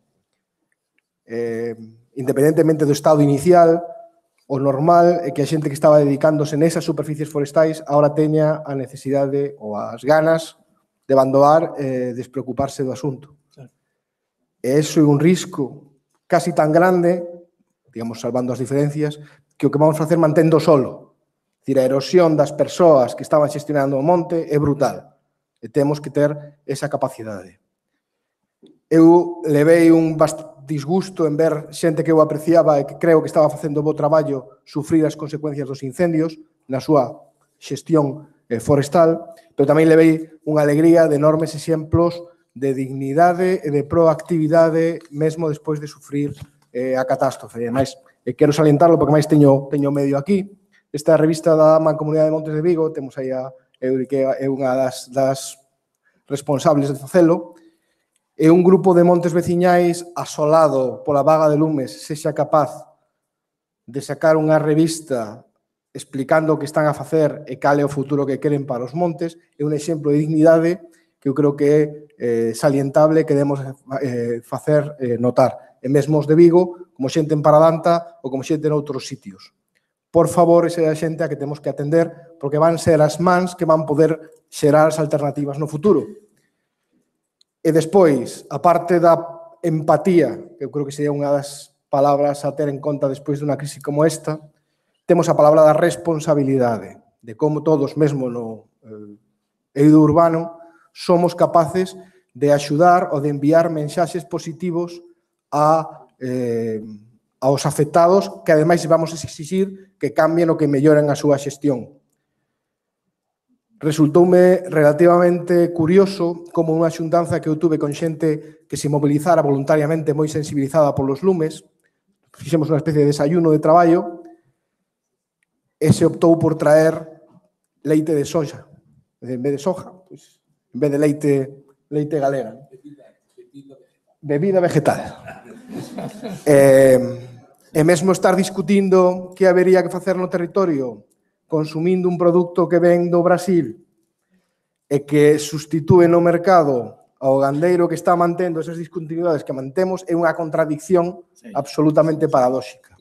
Independentemente do estado inicial, o normal é que a xente que estaba dedicándose nesas superficies forestais ahora teña a necesidade ou as ganas de abandonar e despreocuparse do asunto. E iso é un risco casi tan grande, digamos, salvando as diferencias, que o que vamos facer mantendo solo. É dicir, a erosión das persoas que estaban xestionando o monte é brutal. E temos que ter esa capacidade. Eu levei un disgusto en ver xente que eu apreciaba e que creo que estaba facendo bo traballo sufrir as consecuencias dos incendios na súa xestión forestal, pero tamén levei unha alegría de enormes exemplos de dignidade e de proactividade mesmo despois de sufrir a catástrofe. E, ademais, quero salientarlo porque máis teño medio aquí. Esta revista da Mancomunidade de Montes de Vigo, temos aí a Euri, que é unha das responsables de facelo, e un grupo de montes veciñais asolado pola vaga de lumes sexa capaz de sacar unha revista explicando o que están a facer e cal é o futuro que queren para os montes, é un exemplo de dignidade que eu creo que é salientable que debemos facer notar. E mesmo os de Vigo, como xente en Paradanta ou como xente noutros sitios. Por favor, esa é a xente a que temos que atender porque van ser as mans que van poder xerar as alternativas no futuro. E despois, a parte da empatía, que eu creo que sería unha das palabras a ter en conta despois dunha crise como esta, temos a palabra da responsabilidade, de como todos, mesmo no eido urbano, somos capaces de axudar ou de enviar mensaxes positivos aos afectados, que ademais vamos a exixir que cambien ou que melloren a súa xestión. Resultoume relativamente curioso como unha xuntanza que eu tuve con xente que se mobilizara voluntariamente moi sensibilizada polos lumes, fixemos unha especie de desayuno de traballo e se optou por traer leite de soja. En vez de soja, en vez de leite galega. Bebida vegetal. E mesmo estar discutindo que habería que facer no territorio consumindo un produto que ven do Brasil e que sustitúe no mercado ao gandeiro que está mantendo esas discontinuidades que mantemos é unha contradicción absolutamente paradóxica.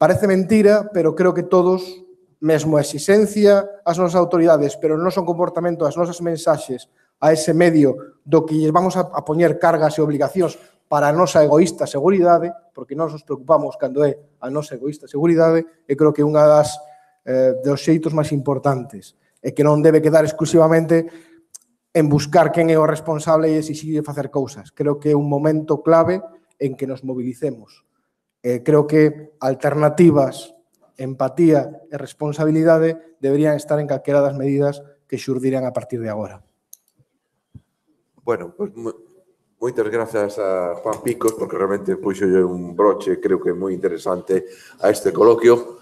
Parece mentira, pero creo que todos, mesmo a exigencia ás nosas autoridades, pero non son comportamento as nosas mensaxes a ese medio do que vamos a poñer cargas e obligacións para a nosa egoísta seguridade, porque nós nos preocupamos cando é a nosa egoísta seguridade, e creo que unha dos xeitos máis importantes e que non debe quedar exclusivamente en buscar quen é o responsable e exixir facer cousas. Creo que é un momento clave en que nos mobilicemos. Creo que alternativas, empatía e responsabilidade deberían estar en calquera das medidas que xurdiran a partir de agora. Bueno, pues moitas grazas a Juan Picos, porque realmente puxolle un broche, creo que moi interesante a este coloquio.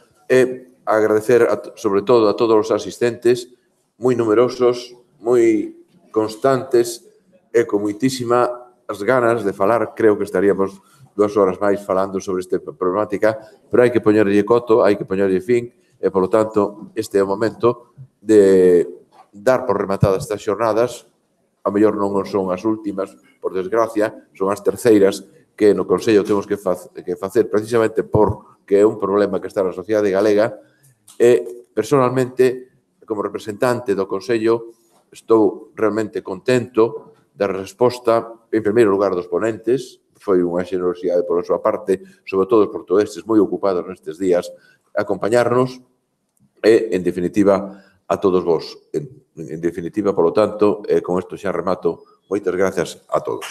Agradecer, sobre todo, a todos os asistentes, moi numerosos, moi constantes e con moitísimas ganas de falar. Creo que estaríamos 2 horas máis falando sobre esta problemática, pero hai que poñerlle coto, hai que poñerlle fin, e, polo tanto, este é o momento de dar por rematadas estas xornadas. A mellor non son as últimas, por desgracia, son as terceiras que no Consello temos que facer precisamente porque é un problema que está na sociedade galega. E, personalmente, como representante do Consello, estou realmente contento da resposta, en primeiro lugar, dos ponentes. Foi unha xenerosidade pola súa parte, sobre todo os portugueses moi ocupados nestes días, acompañarnos e, en definitiva, a todos vos. En definitiva, polo tanto, con isto xa remato, Moitas gracias a todos.